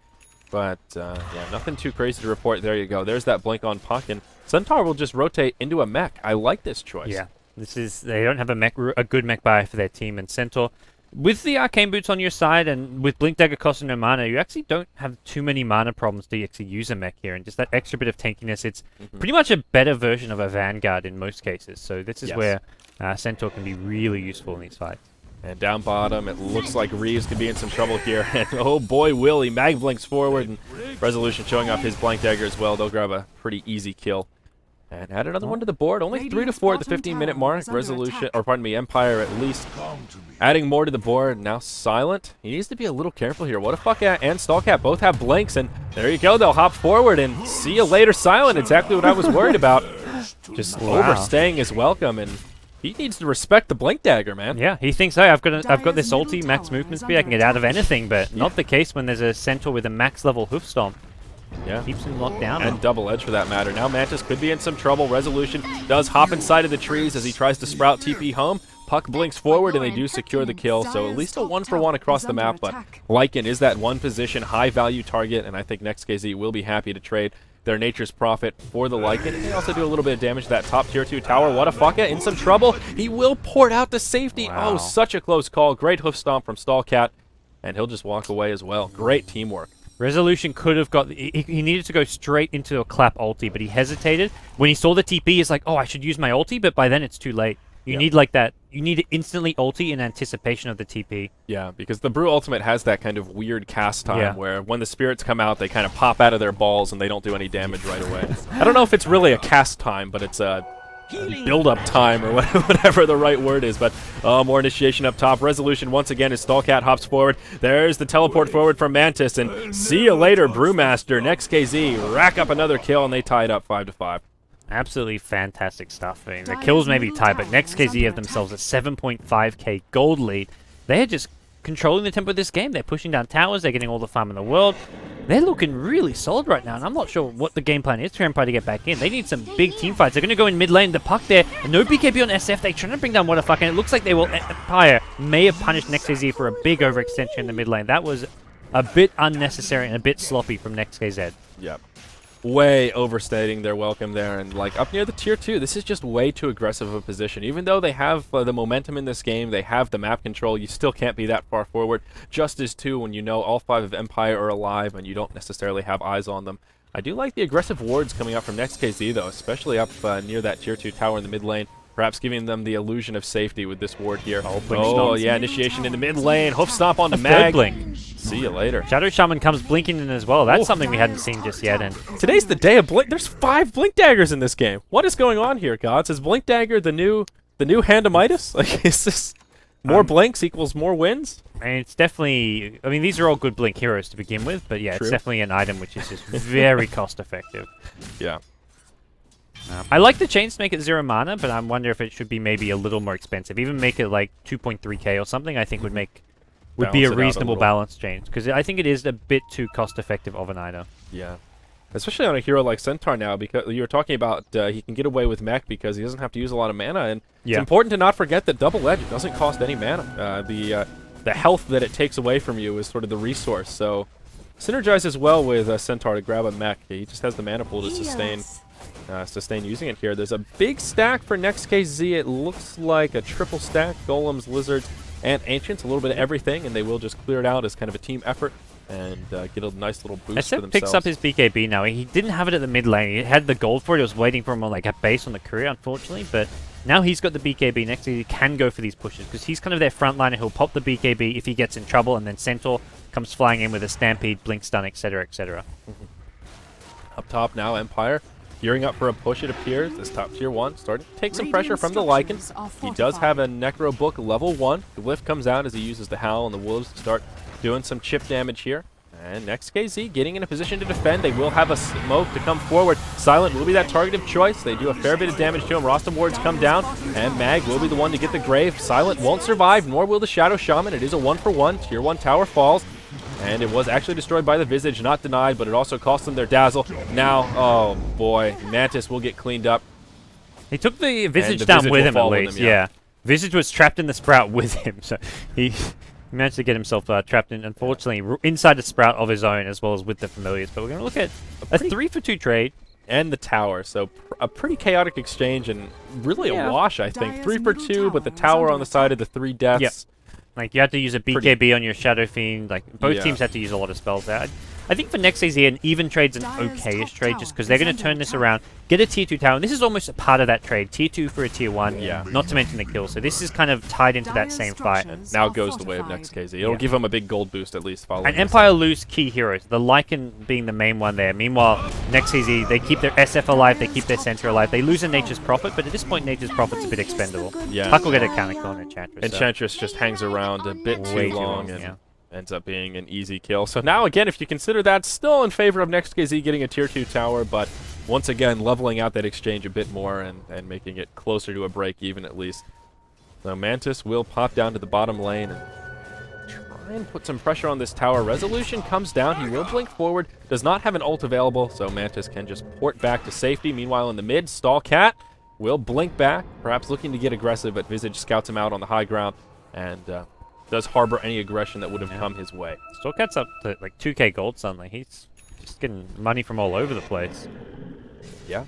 but yeah, nothing too crazy to report. There you go. There's that blink on Puck, and Centaur will just rotate into a mech. I like this choice. Yeah. They don't have a good mech buyer for their team, and Centaur, with the arcane boots on your side and with Blink Dagger costing no mana, you actually don't have too many mana problems to actually use a mech here, and just that extra bit of tankiness, it's pretty much a better version of a Vanguard in most cases, so this is where Centaur can be really useful in these fights. And down bottom, it looks like Reeves could be in some trouble here. And oh boy, will he. Mag blinks forward, and Resolution showing off his Blank Dagger as well. They'll grab a pretty easy kill. And add another one to the board. Only 3 to 4 at the 15-minute mark. Resolution, or pardon me, Empire at least adding more to the board. Now Silent. He needs to be a little careful here. What if Fuckcat and Stallcat both have blinks? And there you go. They'll hop forward and see you later, Silent. Exactly what I was worried about. Just overstaying his welcome, and he needs to respect the Blink Dagger, man. Yeah, he thinks, hey, I've got this ulti, max movement speed, I can get out of anything, but not the case when there's a Centaur with a max level hoof stomp. Yeah. Keeps him locked down. And double edge for that matter. Now Mantis could be in some trouble. Resolution does hop inside of the trees as he tries to sprout TP home. Puck blinks forward and they do secure the kill, so at least a 1-for-1 across the map, but Lycan is that one position, high value target, and I think Next.kz will be happy to trade their Nature's Prophet for the Lycan. They also do a little bit of damage to that top tier 2 tower. What a fucka, in some trouble. He will port out to safety. Wow. Oh, such a close call. Great hoof stomp from Stallcat, and he'll just walk away as well. Great teamwork. Resolution could have got... He needed to go straight into a clap ulti, but he hesitated. When he saw the TP, he's like, oh, I should use my ulti, but by then it's too late. You need like that. You need to instantly ulti in anticipation of the TP. Yeah, because the Brew Ultimate has that kind of weird cast time where when the spirits come out, they kind of pop out of their balls and they don't do any damage right away. I don't know if it's really a cast time, but it's a build-up time or whatever the right word is. But more initiation up top. Resolution once again as Stallcat hops forward. There's the teleport forward from Mantis, and see you later, Brewmaster. Next.kz rack up another kill, and they tie it up 5-5. Absolutely fantastic stuff. I mean, the kills may be tied, but Next.kz have themselves a 7.5k gold lead. They are just controlling the tempo of this game. They're pushing down towers. They're getting all the farm in the world. They're looking really solid right now, and I'm not sure what the game plan is for Empire to get back in. They need some big team fights. They're going to go in mid lane. The puck there. No BKB on SF. They're trying to bring down What a Fuck, and it looks like they will. Empire may have punished Next.kz for a big overextension in the mid lane. That was a bit unnecessary and a bit sloppy from Next.kz. Yep. Way overstating their welcome there, and like up near the tier 2, this is just way too aggressive of a position. Even though they have the momentum in this game, they have the map control, you still can't be that far forward. Just as too when you know all 5 of Empire are alive and you don't necessarily have eyes on them. I do like the aggressive wards coming up from Next.kz though, especially up near that tier 2 tower in the mid lane. Perhaps giving them the illusion of safety with this ward here. Oh yeah, initiation in the mid lane. Hoof stomp on the mag. Blink. See you later. Shadow Shaman comes blinking in as well. That's something we hadn't seen just yet. And today's the day of Blink. There's 5 Blink Daggers in this game. What is going on here, gods? Is Blink Dagger the new Handamitis? Like, is this more blinks equals more wins? And it's definitely... I mean, these are all good Blink heroes to begin with, but yeah, it's definitely an item which is just very cost-effective. Yeah. I like the chains to make it 0 mana, but I wonder if it should be maybe a little more expensive. Even make it like 2.3k or something, I think would be a reasonable balance change. Because I think it is a bit too cost-effective of an item. Yeah. Especially on a hero like Centaur now, because you were talking about he can get away with mech because he doesn't have to use a lot of mana, and it's important to not forget that Double Edge doesn't cost any mana. The health that it takes away from you is sort of the resource, so synergizes well with Centaur to grab a mech. He just has the mana pool to sustain using it here. There's a big stack for Next.kz. It looks like a triple stack, golems, lizards, and ancients, a little bit of everything, and they will just clear it out as kind of a team effort and get a nice little boost for themselves. Picks up his BKB now. He didn't have it at the mid lane. He had the gold for it. He was waiting for him on like a base on the career, unfortunately, but now he's got the BKB. Next.kz can go for these pushes because he's kind of their front liner. He'll pop the BKB if he gets in trouble, and then Centaur comes flying in with a Stampede, Blink Stun, etc., etc. Up top now, Empire. Gearing up for a push, it appears. This top tier 1 starting to take some pressure from the Lycan. He does have a Necro Book level 1. The Glyph comes out as he uses the Howl and the Wolves to start doing some chip damage here. And Next.kz getting in a position to defend. They will have a smoke to come forward. Silent will be that target of choice. They do a fair bit of damage to him. Rostam wards come down, and Mag will be the one to get the grave. Silent won't survive, nor will the Shadow Shaman. It is a 1-for-1. Tier 1 tower falls. And it was actually destroyed by the Visage, not denied, but it also cost them their Dazzle. Now, oh boy, Mantis will get cleaned up. He took the Visage down with him at least, yeah. Visage was trapped in the Sprout with him, so he managed to get himself trapped in, unfortunately, inside the Sprout of his own, as well as with the Familiars. But we're going to look at a 3-for-2 trade. and the tower. So a pretty chaotic exchange and really a wash, I think. 3 for 2, but the tower on the side of the 3 deaths. Yep. Like, you had to use a BKB on your Shadow Fiend. Like, both teams had to use a lot of spells there. I think for Next.kz, an even trade's an okay-ish trade just because they're going to turn this around, get a tier 2 tower, and this is almost a part of that trade. Tier 2 for a tier 1, not to mention the kill. So this is kind of tied into that same fight. And now goes the way of Next.kz. It'll give them a big gold boost at least following. And Empire lose key heroes, the Lycan being the main one there. Meanwhile, Next.kz, they keep their SF alive, they keep their Center alive. They lose a Nature's Prophet, but at this point, Nature's Prophet's a bit expendable. Yeah. Puck will get a counter kill on Enchantress. Enchantress just hangs around a bit too long and yeah. ends up being an easy kill. So now, again, if you consider that, still in favor of Next.kz getting a tier 2 tower, but once again, leveling out that exchange a bit more and making it closer to a break even at least. So Mantis will pop down to the bottom lane and try and put some pressure on this tower. Resolution comes down. He will blink forward. Does not have an ult available, so Mantis can just port back to safety. Meanwhile, in the mid, Stallcat will blink back, perhaps looking to get aggressive, but Visage scouts him out on the high ground and does harbor any aggression that would have come his way. Stallcat's up to like 2k gold suddenly. He's just getting money from all over the place. Yeah.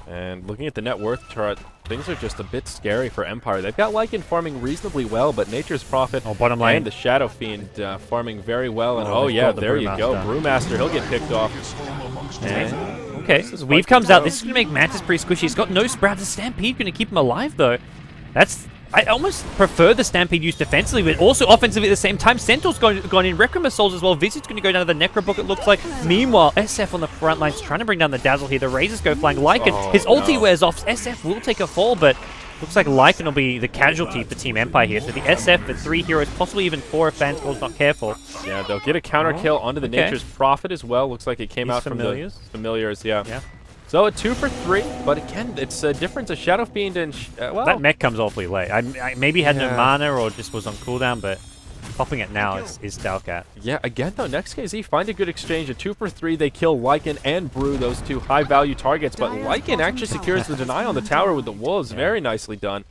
And looking at the net worth chart, things are just a bit scary for Empire. They've got Lycan farming reasonably well, but Nature's Prophet bottom lane. and the Shadow Fiend farming very well. And there you go. Brewmaster, he'll get picked off. And okay, Weave comes out. This is going to make Mantis pretty squishy. He's got no Sprout. The Stampede going to keep him alive, though. I almost prefer the Stampede used defensively, but also offensively at the same time. Centaur's gone in. Requiem Assaults as well. Visage going to go down to the Necrobook, it looks like. Meanwhile, SF on the front lines trying to bring down the Dazzle here. The Razors go flying. Lycan, his ulti wears off. SF will take a fall, but looks like Lycan will be the casualty for Team Empire here. So the SF for 3 heroes, possibly even 4 if Fanspool's not careful. Yeah, they'll get a counter kill onto the Nature's Prophet as well. Looks like it came out from the Familiars, yeah. So a 2 for 3, but again, it's a difference. A Shadow Fiend and well, that mech comes awfully late. I maybe had no mana or just was on cooldown, but popping it now is Stallcat. Yeah, again though, Next.kz find a good exchange. A 2 for 3, they kill Lycan and Brew, those 2 high-value targets, but Lycan actually secures the deny on the tower with the Wolves. Very nicely done.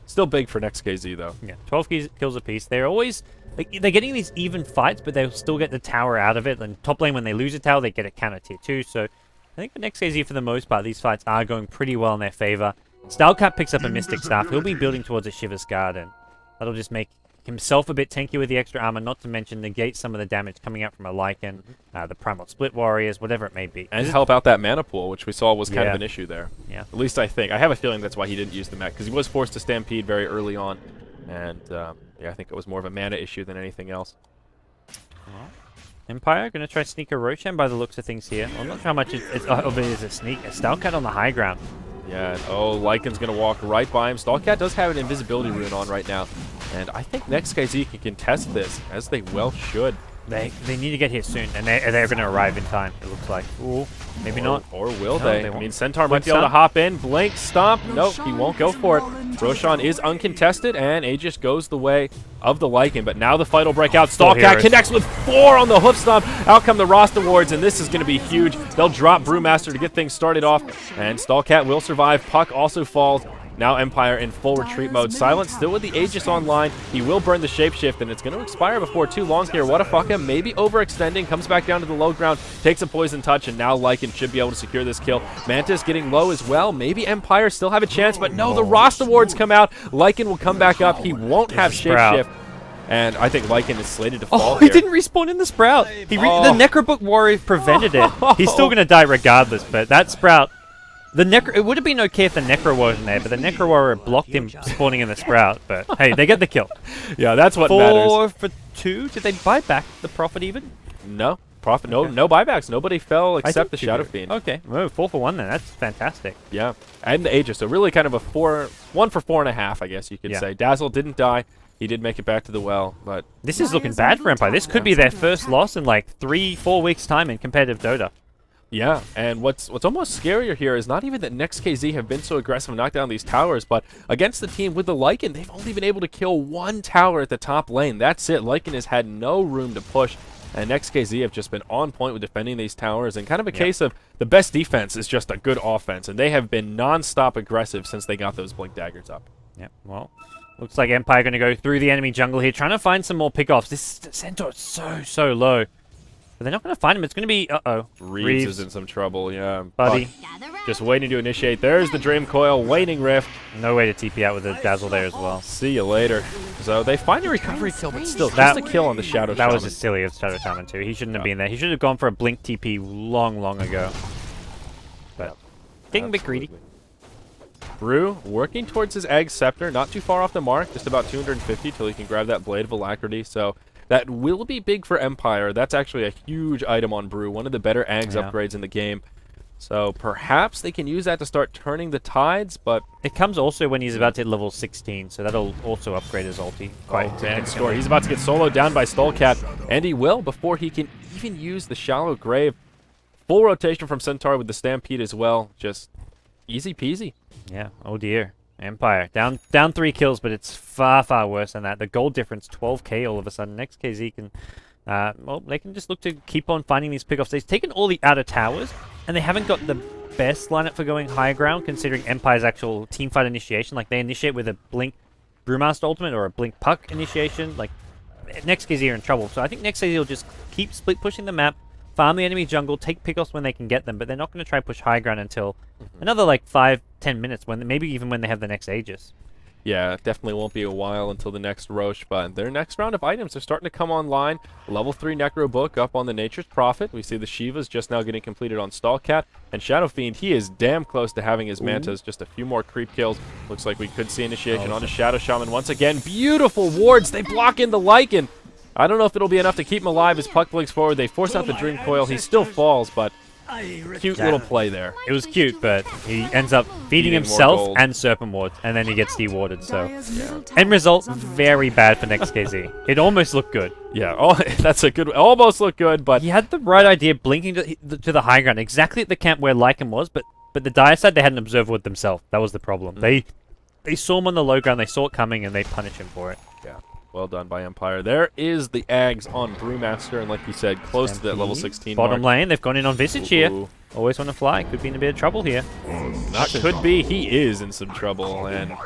Still big for Next.kz though. Yeah, 12 kills apiece. They're always they're getting these even fights, but they'll still get the tower out of it. And top lane, when they lose a tower, they get a counter tier 2. So I think for Next.kz, for the most part, these fights are going pretty well in their favor. Stallcat picks up a Mystic Staff. He'll be building towards a Shiver's Guard, and that'll just make himself a bit tanky with the extra armor, not to mention negate some of the damage coming out from a Lycan, the Primal Split Warriors, whatever it may be. And help out that mana pool, which we saw was kind of an issue there. Yeah. At least I think. I have a feeling that's why he didn't use the mech, because he was forced to Stampede very early on. And yeah, I think it was more of a mana issue than anything else. Empire going to try to sneak a Roshan by the looks of things here. I'm not sure how much it is a sneak. A Stallcat on the high ground. Yeah, Lycan's going to walk right by him. Stallcat does have an invisibility rune on right now. And I think Next.kz can contest this, as they well should. They need to get here soon, and they're going to arrive in time, it looks like. Ooh, maybe not. Or will they? I mean, Centaur might be able to hop in. Blink, stomp. Nope, he won't go for it. Roshan is uncontested, and Aegis goes the way of the Lycan. But now the fight will break out. Stallcat connects with 4 on the hoof stomp. Out come the Rost Awards, and this is going to be huge. They'll drop Brewmaster to get things started off, and Stallcat will survive. Puck also falls. Now Empire in full retreat mode. Silence still with the Aegis online. He will burn the Shapeshift, and it's going to expire before too long here. What a fuck him. Maybe overextending. Comes back down to the low ground. Takes a Poison Touch, and now Lycan should be able to secure this kill. Mantis getting low as well. Maybe Empire still have a chance, but no, the Rost Awards come out. Lycan will come back up. He won't have Shapeshift. And I think Lycan is slated to fall he didn't respawn in the Sprout. The Necrobook Warrior prevented it. He's still going to die regardless, but that Sprout... It would have been okay if the Necro wasn't there, but the Necro Warrior blocked him spawning in the Sprout. But hey, they get the kill. Yeah, that's what matters. 4 for 2. Did they buy back the Prophet even? No. Prophet, no buybacks. Nobody fell except the Shadow Fiend. Okay, well, 4 for 1 then. That's fantastic. Yeah, and the Aegis. So really kind of a 1 for 4.5, I guess you could say. Dazzle didn't die. He did make it back to the well, but... This is looking bad for Empire. This could be their first loss in like 3-4 weeks' time in competitive Dota. Yeah, and what's almost scarier here is not even that Next.kz have been so aggressive and knocked down these towers, but against the team with the Lycan, they've only been able to kill 1 tower at the top lane. That's it. Lycan has had no room to push, and Next.kz have just been on point with defending these towers, and kind of a case of the best defense is just a good offense, and they have been non-stop aggressive since they got those Blink Daggers up. Yeah, well, looks like Empire going to go through the enemy jungle here, trying to find some more pickoffs. This Centaur is so low. But they're not going to find him. It's going to be, Reeves is in some trouble, yeah. Buddy. Just waiting to initiate. There's the Dream Coil, waning Rift. No way to TP out with a Dazzle there as well. See you later. So they find a recovery kill, but still, just a kill on the Shadow Shaman. That was just silly of Shadow Shaman too. He shouldn't have been there. He should have gone for a Blink TP long ago. But getting a bit greedy. Brew working towards his Egg Scepter, not too far off the mark, just about 250 till he can grab that Blade of Alacrity. So that will be big for Empire. That's actually a huge item on Brew, one of the better Ags upgrades in the game. So perhaps they can use that to start turning the tides, but it comes also when he's about to hit level 16, so that'll also upgrade his ulti. Vanscore, he's about to get soloed down by Skullcat, and he will before he can even use the Shallow Grave. Full rotation from Centaur with the Stampede as well. Just easy peasy. Yeah, oh dear. Empire, down 3 kills, but it's far worse than that. The gold difference, 12k all of a sudden. Next.kz can, well, they can just look to keep on finding these pickoffs. They've taken all the outer towers, and they haven't got the best lineup for going high ground, considering Empire's actual teamfight initiation. Like, they initiate with a Blink Brewmaster ultimate or a Blink Puck initiation. Like, Next.kz are in trouble. So I think Next.kz will just keep split pushing the map, farm the enemy jungle, take pickoffs when they can get them, but they're not going to try to push high ground until another, like, 5-10 minutes, when maybe even when they have the next Aegis. Yeah, it definitely won't be a while until the next Roche, but their next round of items are starting to come online. Level 3 Necro Book up on the Nature's Prophet. We see the Shivas just now getting completed on Stallcat. And Shadow Fiend, he is damn close to having his Mantas. Just a few more creep kills. Looks like we could see initiation on a Shadow Shaman once again. Beautiful wards. They block in the Lycan. I don't know if it'll be enough to keep him alive as Puck blinks forward. They force out the Dream Coil. He still falls, but cute little play there. It was cute, but he ends up feeding himself and Serpent Ward, and then he gets dewarded, so... End result, very bad for Next.kz. It almost looked good. Yeah, that's a good... Almost looked good, but... He had the right idea, blinking to the high ground, exactly at the camp where Lycan was, but the dire side, they hadn't observed Ward themselves. That was the problem. They saw him on the low ground, they saw it coming, and they punished him for it. Yeah. Well done by Empire. There is the Ags on Brewmaster, and like you said, close to that level 16 Bottom mark. lane, they've gone in on Visage here. Always want to fly. Could be in a bit of trouble here. Not could be. He is in some trouble. And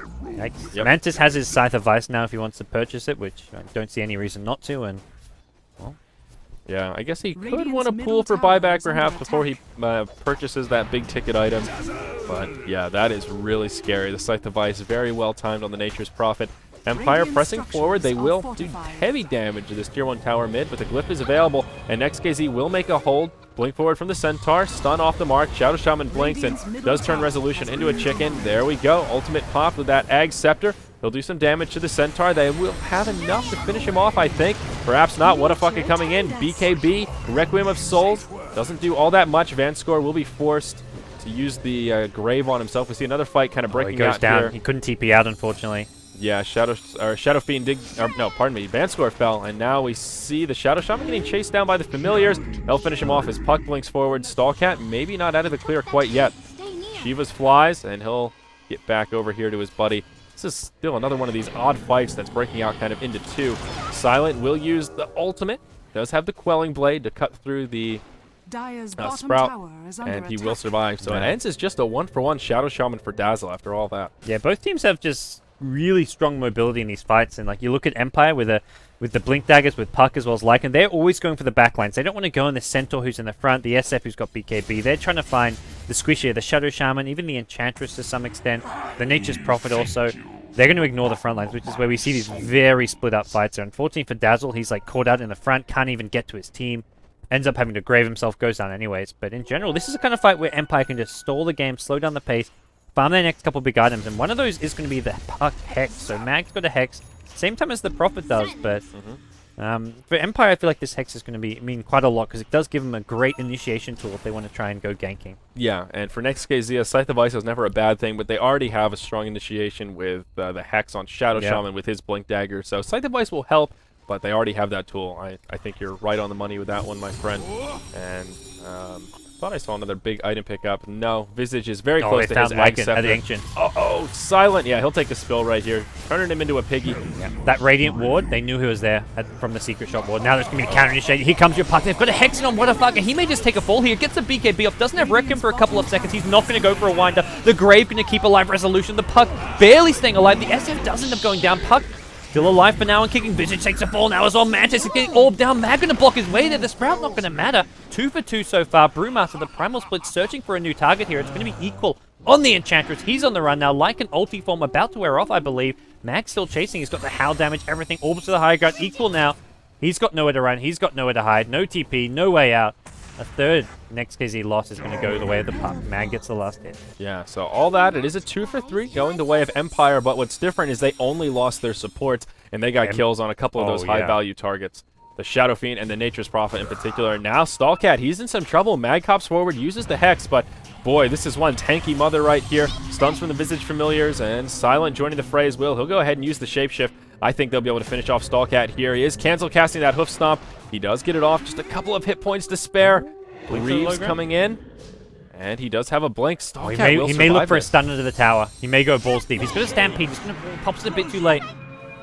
Mantis has his Scythe of Vice now if he wants to purchase it, which I don't see any reason not to. And well, yeah, I guess he could want to pool for buyback perhaps before he purchases that big ticket item. But yeah, that is really scary. The Scythe of Vice very well timed on the Nature's Prophet. Empire pressing forward. They will do heavy damage to this tier 1 tower mid, but the glyph is available, and Next.kz will make a hold. Blink forward from the Centaur, stun off the mark. Shadow Shaman blinks and does turn Resolution into a chicken. There we go. Ultimate pop with that Ag Scepter. He'll do some damage to the Centaur. They will have enough to finish him off, I think. Perhaps not. What a fucker coming in. BKB, Requiem of Souls. Doesn't do all that much. Vanscore will be forced to use the Grave on himself. We see another fight kind of breaking out down. here. He couldn't TP out, unfortunately. Yeah, Shadow Fiend did... no, pardon me. Vanscore fell, and now we see the Shadow Shaman getting chased down by the Familiars. They'll finish him off as Puck blinks forward. Stallcat maybe not out of the clear quite yet. Shivas flies, and he'll get back over here to his buddy. This is still another one of these odd fights that's breaking out kind of into two. Silent will use the ultimate. Does have the Quelling Blade to cut through the Sprout, and he will survive. So it ends as just a 1-for-1 Shadow Shaman for Dazzle after all that. Yeah, both teams have just really strong mobility in these fights, and like you look at Empire with the Blink Daggers, with Puck as well as Lycan, they're always going for the backlines. They don't want to go on the Centaur who's in the front, the SF who's got BKB. They're trying to find the Squishy, the Shadow Shaman, even the Enchantress to some extent, the Nature's Prophet also. They're going to ignore the front lines, which is where we see these very split up fights. So unfortunately for Dazzle, he's like caught out in the front, can't even get to his team, ends up having to grave himself, goes down anyways. But in general, this is the kind of fight where Empire can just stall the game, slow down the pace, farm their next couple big items, and one of those is going to be the Puck Hex. So Mag's got a Hex, same time as the Prophet does, but for Empire, I feel like this Hex is going to mean quite a lot, because it does give them a great initiation tool if they want to try and go ganking. Yeah, and for Next.kz, Scythe of Ice is never a bad thing, but they already have a strong initiation with the Hex on Shadow Shaman with his Blink Dagger, so Scythe of Ice will help, but they already have that tool. I think you're right on the money with that one, my friend. And thought I saw another big item pickup. No, Visage is very close to his Ag Scepter. Oh, Silent. Yeah, he'll take a spill right here, turning him into a piggy. Yeah. That Radiant Ward, they knew he was there from the Secret Shop Ward. Now there's going to be a counter initiated. Here comes your Puck. They've got a Hexen on. What a fucker. He may just take a fall here. Gets the BKB off. Doesn't have Requiem for a couple of seconds. He's not going to go for a wind-up. The Grave going to keep alive Resolution. The Puck barely staying alive. The SF does end up going down. Puck Still alive for now and kicking. Visage takes a fall now as well. Mantis is getting orb down. Mag gonna block his way there. The Sprout not gonna matter. 2 for 2 so far. Brewmaster, the Primal Split, searching for a new target here. It's gonna be equal on the Enchantress. He's on the run now. Like an ulti form about to wear off, I believe. Mag still chasing. He's got the howl damage, everything. Orbs to the high ground. Equal now. He's got nowhere to run. He's got nowhere to hide. No TP, no way out. A third Next.kz loss is going to go the way of the puck. Mag gets the last hit. Yeah, so all that, it is a 2 for 3 going the way of Empire, but what's different is they only lost their supports, and they got kills on a couple of those high-value targets. The Shadow Fiend and the Nature's Prophet in particular. Now Stallcat, he's in some trouble. Mag hops forward, uses the Hex, but boy, this is one tanky mother right here. Stuns from the Visage Familiars, and Silent joining the fray as well. He'll go ahead and use the Shapeshift. I think they'll be able to finish off Stallcat here. He is cancel casting that Hoof Stomp. He does get it off, just a couple of hit points to spare. Reeves coming in, and he does have a blink. Stallcat he may look for a stun under the tower. He may go balls deep. He's going to Stampede. He's going to pops it a bit too late.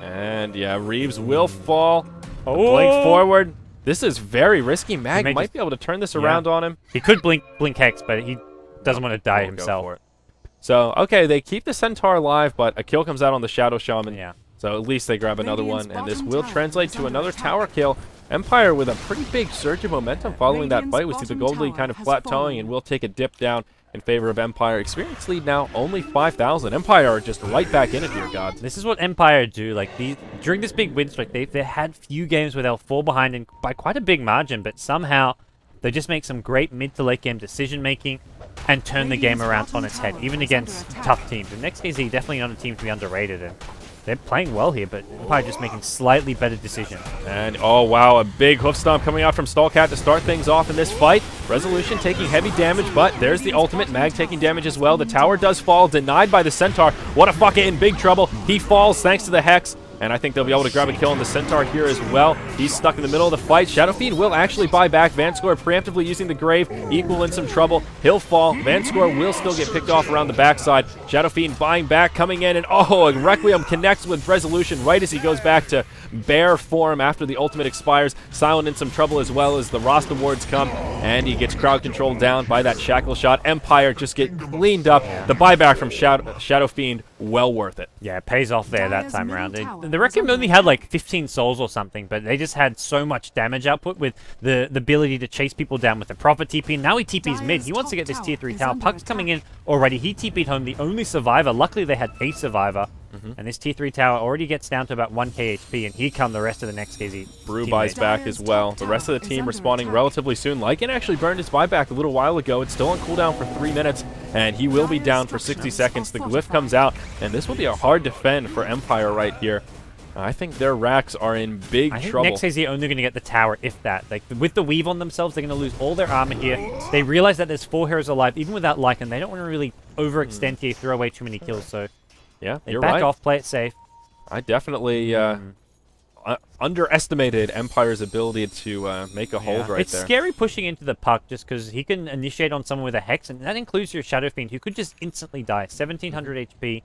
And yeah, Reeves will fall. Blink forward. This is very risky. Mag might be able to turn this around on him. He could blink Hex, but he doesn't want to die himself. So, okay, they keep the Centaur alive, but a kill comes out on the Shadow Shaman. Yeah. So at least they grab another one, and this will translate to another tower kill. Empire with a pretty big surge of momentum following that fight. We see the Gold League kind of plateauing, and we'll take a dip down in favor of Empire. Experience lead now only 5,000. Empire are just right back in it here, gods. This is what Empire do. Like during this big win streak, they had few games where they'll fall behind and by quite a big margin, but somehow they just make some great mid to late game decision making and turn the game around on its head, even against tough teams. And Next.kz definitely not a team to be underrated, and they're playing well here, but Empire just making slightly better decisions. And, oh wow, a big hoof stomp coming out from Stallcat to start things off in this fight. Resolution taking heavy damage, but there's the ultimate. Mag taking damage as well. The tower does fall, denied by the Centaur. What a fucker in big trouble. He falls thanks to the Hex. And I think they'll be able to grab a kill on the Centaur here as well. He's stuck in the middle of the fight. Shadow Fiend will actually buy back. Vanscore preemptively using the Grave. Equal in some trouble. He'll fall. Vanscore will still get picked off around the backside. Shadow Fiend buying back, coming in, and oh, Requiem connects with Resolution right as he goes back to bear form after the ultimate expires. Silent in some trouble as well as the Rasta wards come, and he gets crowd controlled down by that shackle shot. Empire just get cleaned up. The buyback from Shadow Fiend, well worth it. Yeah, it pays off there that time around. The Requiem only had like 15 souls or something, but they just had so much damage output with the ability to chase people down with the Prophet TP. Now he TP's mid. He wants to get this tier 3 tower. Puck's coming in already. He TP'd home, the only survivor. Luckily they had a survivor. And this tier 3 tower already gets down to about 1k HP, and here come the rest of the Next.kz. Brew buys back as well. The rest of the team responding relatively soon. Lycan actually burned his buyback a little while ago. It's still on cooldown for 3 minutes, and he will be down for 60 seconds. The glyph comes out, and this will be a hard defend for Empire right here. I think their racks are in big trouble. Next.kz only going to get the tower, if that. Like, with the weave on themselves, they're going to lose all their armor here. They realize that there's 4 heroes alive, even without Lycan. They don't want to really overextend here, throw away too many kills, so yeah, they back off, play it safe. I definitely underestimated Empire's ability to make a hold right there. It's scary pushing into the puck just because he can initiate on someone with a Hex, and that includes your Shadow Fiend, who could just instantly die. 1700 HP,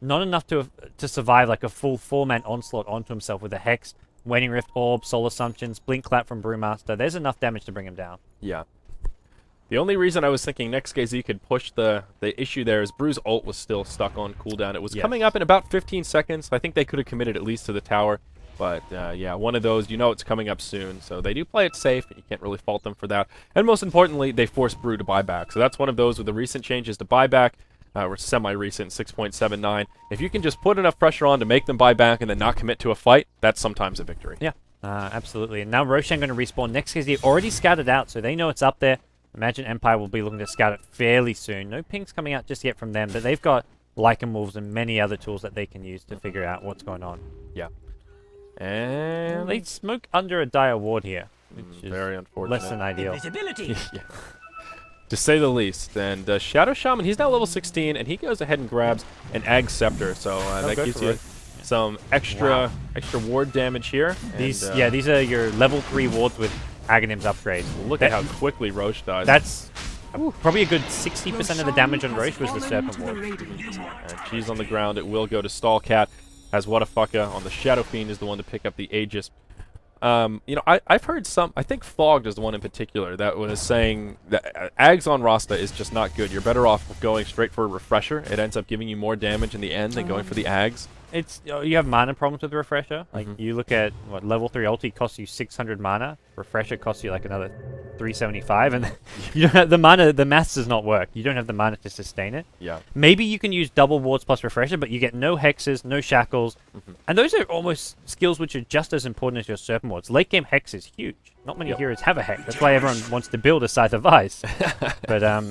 not enough to survive like a full 4-man onslaught onto himself with a Hex, Waning Rift, Orb, Soul Assumptions, Blink Clap from Brewmaster. There's enough damage to bring him down. Yeah. The only reason I was thinking Next.kz could push the issue there is Brew's ult was still stuck on cooldown. It was coming up in about 15 seconds. I think they could have committed at least to the tower. But, yeah, one of those, you know it's coming up soon. So they do play it safe, and you can't really fault them for that. And most importantly, they force Brew to buy back. So that's one of those with the recent changes to buyback. Or semi-recent, 6.79. If you can just put enough pressure on to make them buy back and then not commit to a fight, that's sometimes a victory. Yeah, absolutely. And now Roshan going to respawn. Next.kz already scouted out, so they know it's up there. Imagine Empire will be looking to scout it fairly soon. No pings coming out just yet from them, but they've got Lycan Wolves and many other tools that they can use to figure out what's going on. Yeah. And they smoke under a dire ward here, which is very unfortunate. Less than ideal. Yeah. To say the least. And Shadow Shaman, he's now level 16, and he goes ahead and grabs an Ag Scepter. So that gives you some extra ward damage here. These are your level 3 wards with Aghanim's upgrade. Look at how quickly Roche dies. That's probably a good 60% of the damage on Roche was the Serpent Ward. And she's on the ground. It will go to Stallcat. As What a Fucka on the Shadow Fiend is the one to pick up the Aegis. You know, I've heard some, I think Fogged is the one in particular that was saying that Ags on Rasta is just not good. You're better off going straight for a Refresher. It ends up giving you more damage in the end than going for the Ags. it's you have mana problems with Refresher. Like you look at what level 3 ulti costs you 600 mana, Refresher costs you like another 375, and you don't have the mana. The maths does not work. You don't have the mana to sustain it. Yeah. Maybe you can use double wards plus Refresher, but you get no hexes, no shackles, and those are almost skills which are just as important as your serpent wards. Late game hex is huge. Not many heroes have a hex. That's why everyone wants to build a Scythe of Ice. But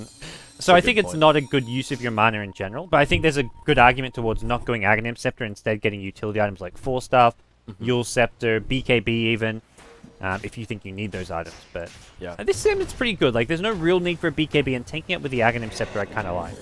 so I think it's not a good use of your mana in general, but I think there's a good argument towards not going Aghanim Scepter, instead getting utility items like Force Staff, Yule Scepter, BKB even, if you think you need those items. But this sim, it's pretty good. Like, there's no real need for a BKB, and taking it with the Aghanim Scepter I kind of like.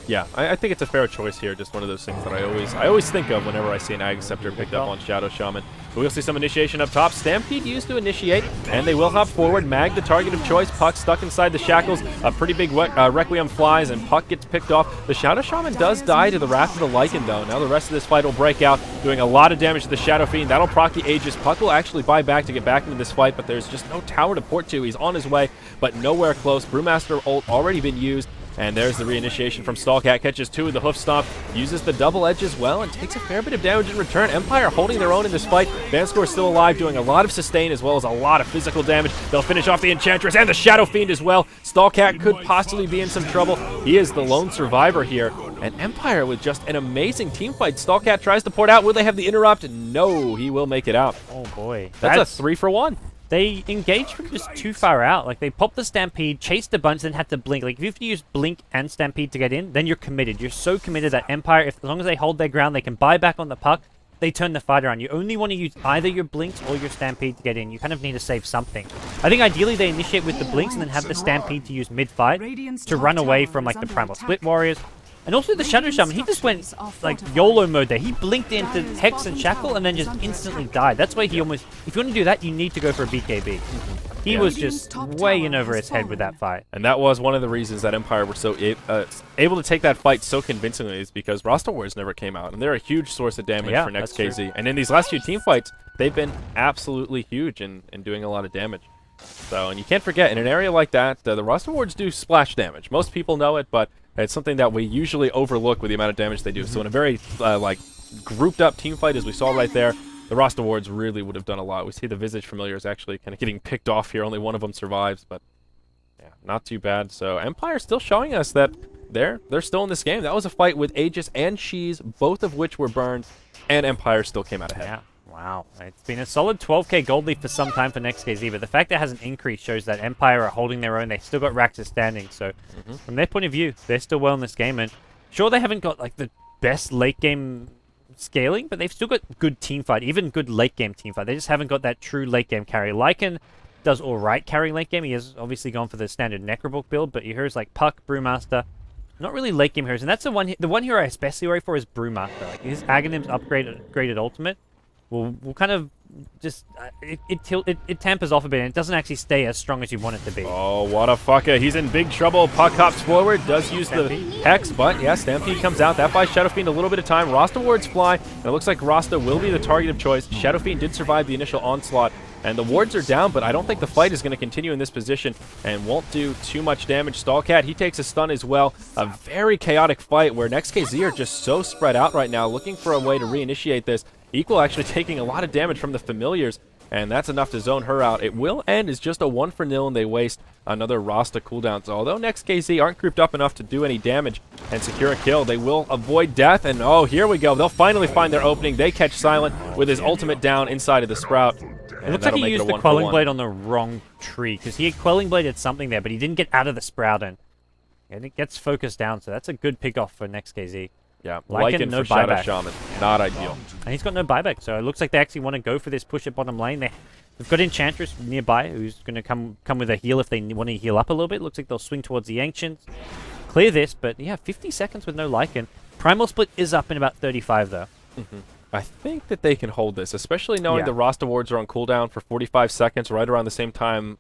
Yeah, I think it's a fair choice here. Just one of those things that I always think of whenever I see an Ag Scepter picked up on Shadow Shaman. But we'll see some initiation up top. Stampede used to initiate, and they will hop forward. Mag the target of choice. Puck stuck inside the shackles. A pretty big Requiem flies, and Puck gets picked off. The Shadow Shaman does die to the Wrath of the Lycan, though. Now the rest of this fight will break out, doing a lot of damage to the Shadow Fiend. That'll proc the Aegis. Puck will actually buy back to get back into this fight, but there's just no tower to port to. He's on his way, but nowhere close. Brewmaster ult already been used. And there's the reinitiation from Stallcat, catches 2 with the hoof stomp, uses the double edge as well, and takes a fair bit of damage in return. Empire holding their own in this fight. Vanscore still alive, doing a lot of sustain as well as a lot of physical damage. They'll finish off the Enchantress and the Shadow Fiend as well. Stallcat could possibly be in some trouble. He is the lone survivor here. And Empire with just an amazing team fight. Stallcat tries to port out. Will they have the interrupt? No, he will make it out. Oh boy. That's a 3-for-1. They engaged from just too far out. Like, they popped the Stampede, chased a bunch, then had to blink. Like, if you have to use Blink and Stampede to get in, then you're committed. You're so committed that Empire, as long as they hold their ground, they can buy back on the puck, they turn the fight around. You only want to use either your Blinks or your Stampede to get in. You kind of need to save something. I think ideally they initiate with the Blinks and then have the Stampede to use mid-fight to run away from, like, the Primal Split Warriors. And also the Shadow Shaman, he just went, like, YOLO mode there. He blinked into Hex and Shackle and then just instantly died. That's why he almost... If you want to do that, you need to go for a BKB. He was just way in over his head with that fight. And that was one of the reasons that Empire were so able to take that fight so convincingly, is because Roster Wars never came out. And they're a huge source of damage for Next.kz. And in these last few team fights, they've been absolutely huge in doing a lot of damage. So, and you can't forget, in an area like that, the Roster Wards do splash damage. Most people know it, but it's something that we usually overlook with the amount of damage they do. So in a very, like, grouped up team fight, as we saw right there, the Roster Wards really would have done a lot. We see the Visage Familiars actually kind of getting picked off here. Only one of them survives, but yeah, not too bad. So Empire still showing us that they're still in this game. That was a fight with Aegis and Shees, both of which were burned, and Empire still came out ahead. Yeah. Wow. It's been a solid 12k gold lead for some time for Next.kz, but the fact that it hasn't increased shows that Empire are holding their own. They still got Raxus standing, so from their point of view, they're still well in this game. And sure, they haven't got, like, the best late game scaling, but they've still got good team fight, even good late game team fight. They just haven't got that true late game carry. Lycan does all right carrying late game. He has obviously gone for the standard Necrobook build, but your heroes like Puck, Brewmaster, not really late game heroes. And that's the one hero I especially worry for is Brewmaster. Like, his Aghanim's upgraded ultimate will kind of just it tampers off a bit, and it doesn't actually stay as strong as you want it to be. Oh, what a fucker. He's in big trouble. Puck hops forward, does use Stampede. the Hex, but yeah, Stampede comes out. That buys Shadow Fiend a little bit of time. Rasta wards fly, and it looks like Rasta will be the target of choice. Shadow Fiend did survive the initial onslaught, and the wards are down, but I don't think the fight is going to continue in this position and won't do too much damage. Stallcat, he takes a stun as well. A very chaotic fight where Next.kz are just so spread out right now, looking for a way to reinitiate this. Equal actually taking a lot of damage from the Familiars, and that's enough to zone her out. It will end as just a 1-for-0, and they waste another Rasta cooldown. So although Next.kz aren't grouped up enough to do any damage and secure a kill, they will avoid death, and oh, here we go. They'll finally find their opening. They catch Silent with his ultimate down inside of the Sprout. It looks like he used the Quelling Blade on the wrong tree, because he had Quelling Bladed something there, but he didn't get out of the Sprout, and it gets focused down, so that's a good pick-off for Next.kz. Yeah, Lycan no for Shadow buyback. Shaman. Not ideal. And he's got no buyback, so it looks like they actually want to go for this push at bottom lane. They've got Enchantress nearby, who's going to come with a heal if they want to heal up a little bit. Looks like they'll swing towards the Ancients. Clear this, but yeah, 50 seconds with no Lycan. Primal Split is up in about 35, though. I think that they can hold this, especially knowing the Rasta wards are on cooldown for 45 seconds, right around the same time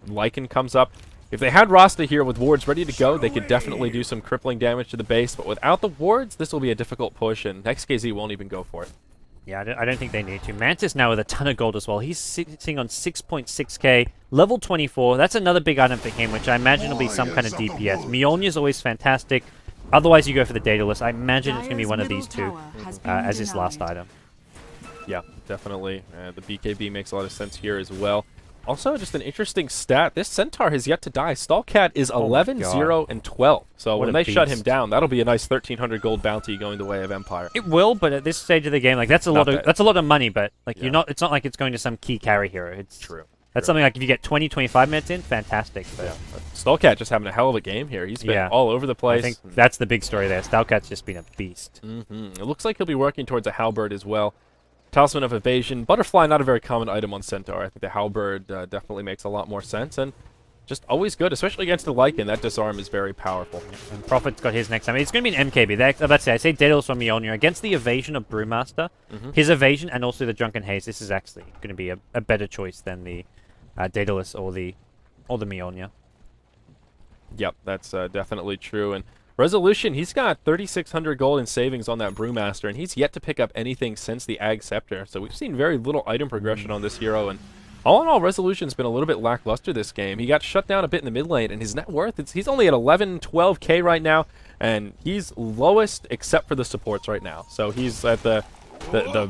Lycan comes up. If they had Rasta here with wards ready to go, they could definitely do some crippling damage to the base, but without the wards, this will be a difficult push, and Next.kz won't even go for it. Yeah, I don't think they need to. Mantis now with a ton of gold as well. He's sitting on 6.6k, level 24. That's another big item for him, which I imagine will be some kind of DPS. Mjolnir's always fantastic. Otherwise, you go for the Daedalus. I imagine it's going to be one of these two as his last item. Yeah, definitely. The BKB makes a lot of sense here as well. Also, just an interesting stat. This Centaur has yet to die. Stallcat is 11, 0, and 12. So What when a they shut him beast. down, that'll be a nice 1,300 gold bounty going the way of Empire. It will, but at this stage of the game, like that's a Not lot of bad. that's a lot of money. But like Yeah. you're not. It's not like it's going to some key carry hero. It's True. That's something like if you get 20, 25 minutes in, fantastic. But Yeah. Stallcat just having a hell of a game here. He's been Yeah. all over the place. I think that's the big story there. Stallcat's just been a beast. It looks like he'll be working towards a halberd as well. Talisman of Evasion. Butterfly, not a very common item on Centaur. I think the halberd definitely makes a lot more sense. And just always good, especially against the Lycan. That disarm is very powerful. And Prophet's got his next time. It's going to be an MKB. Let's say I say Daedalus from Mjolnir against the evasion of Brewmaster. His evasion and also the Drunken Haze. This is actually going to be a better choice than the Daedalus or the Mjolnir. Yep, that's definitely true. And Resolution, he's got 3,600 gold in savings on that Brewmaster, and he's yet to pick up anything since the Ag Scepter. So we've seen very little item progression on this hero, and all in all, Resolution's been a little bit lackluster this game. He got shut down a bit in the mid lane, and his net worth, he's only at 11, 12k right now, and he's lowest except for the supports right now. So he's at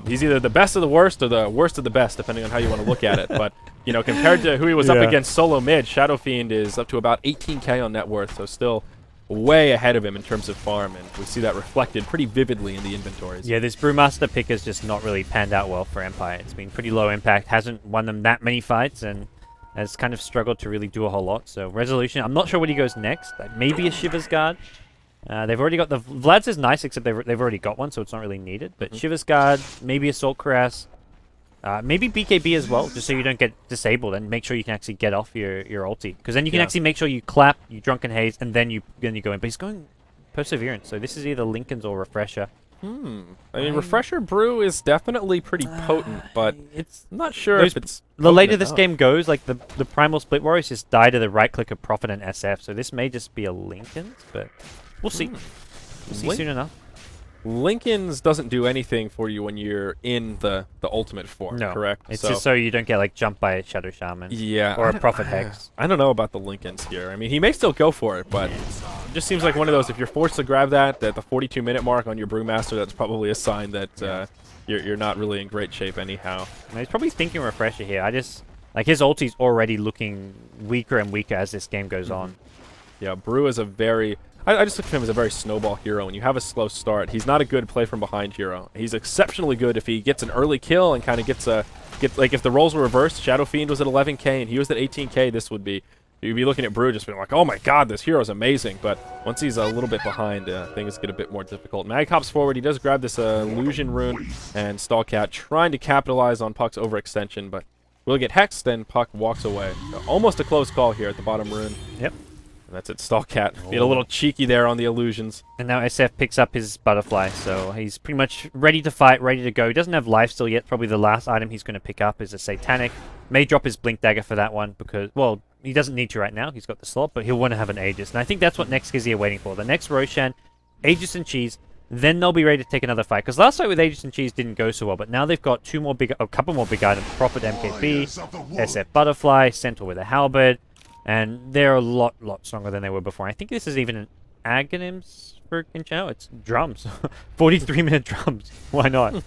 he's either the best of the worst or the worst of the best, depending on how you want to look at it. But, you know, compared to who he was up against solo mid, Shadow Fiend is up to about 18k on net worth, so still way ahead of him in terms of farm, and we see that reflected pretty vividly in the inventories. Yeah, this Brewmaster pick has just not really panned out well for Empire. It's been pretty low impact, hasn't won them that many fights, and has kind of struggled to really do a whole lot. So Resolution, I'm not sure what he goes next. Maybe a Shiver's Guard. They've already got Vlad's is nice, except they've already got one, so it's not really needed. But Shiver's Guard, maybe Assault Cuirass, maybe BKB as well, just so you don't get disabled, and make sure you can actually get off your ulti, because then you can actually make sure you clap, you Drunken Haze, and then you go in. But he's going Perseverance, so this is either Lincoln's or Refresher. I mean, Refresher Brew is definitely pretty potent, but I'm not sure if it's the later potent this enough. game goes, like the Primal Split Warriors just die to the right click of Prophet and SF, so this may just be a Lincoln's, but we'll see. We'll see soon enough. Lincoln's doesn't do anything for you when you're in the ultimate form, No, correct? it's just so you don't get like jumped by a Shadow Shaman. Yeah, Or a Prophet Hex. I don't know about the Lincolns here. I mean, he may still go for it, but it just seems like one of those, if you're forced to grab that at the 42-minute mark on your Brewmaster, that's probably a sign that you're not really in great shape anyhow. And he's probably thinking Refresher here. Like his ulti's already looking weaker and weaker as this game goes on. Yeah, Brew is a very... I just look at him as a very snowball hero. When you have a slow start, he's not a good play from behind hero. He's exceptionally good if he gets an early kill and kind of gets like if the roles were reversed, Shadow Fiend was at 11k and he was at 18k, this would be... You'd be looking at Brew just being like, oh my god, this hero's amazing. But once he's a little bit behind, things get a bit more difficult. Mag hops forward. He does grab this Illusion Rune, and Stallcat trying to capitalize on Puck's overextension, but will get hexed, and Puck walks away. So almost a close call here at the bottom rune. Yep. And that's it. Stallcat being a little cheeky there on the illusions. And now SF picks up his Butterfly, so he's pretty much ready to fight, ready to go. He doesn't have life still yet. Probably the last item he's going to pick up is a Satanic. May drop his Blink Dagger for that one because, well, he doesn't need to right now. He's got the slot, but he'll want to have an Aegis. And I think that's what Next.kz are waiting for. The next Roshan, Aegis and Cheese, then they'll be ready to take another fight. Because last fight with Aegis and Cheese didn't go so well, but now they've got a couple more big items. Prophet MKB, SF Butterfly, Centaur with a Halberd, and they're a lot stronger than they were before. I think this is even an Aghanims for Kinchao. It's drums. 43-minute drums. Why not?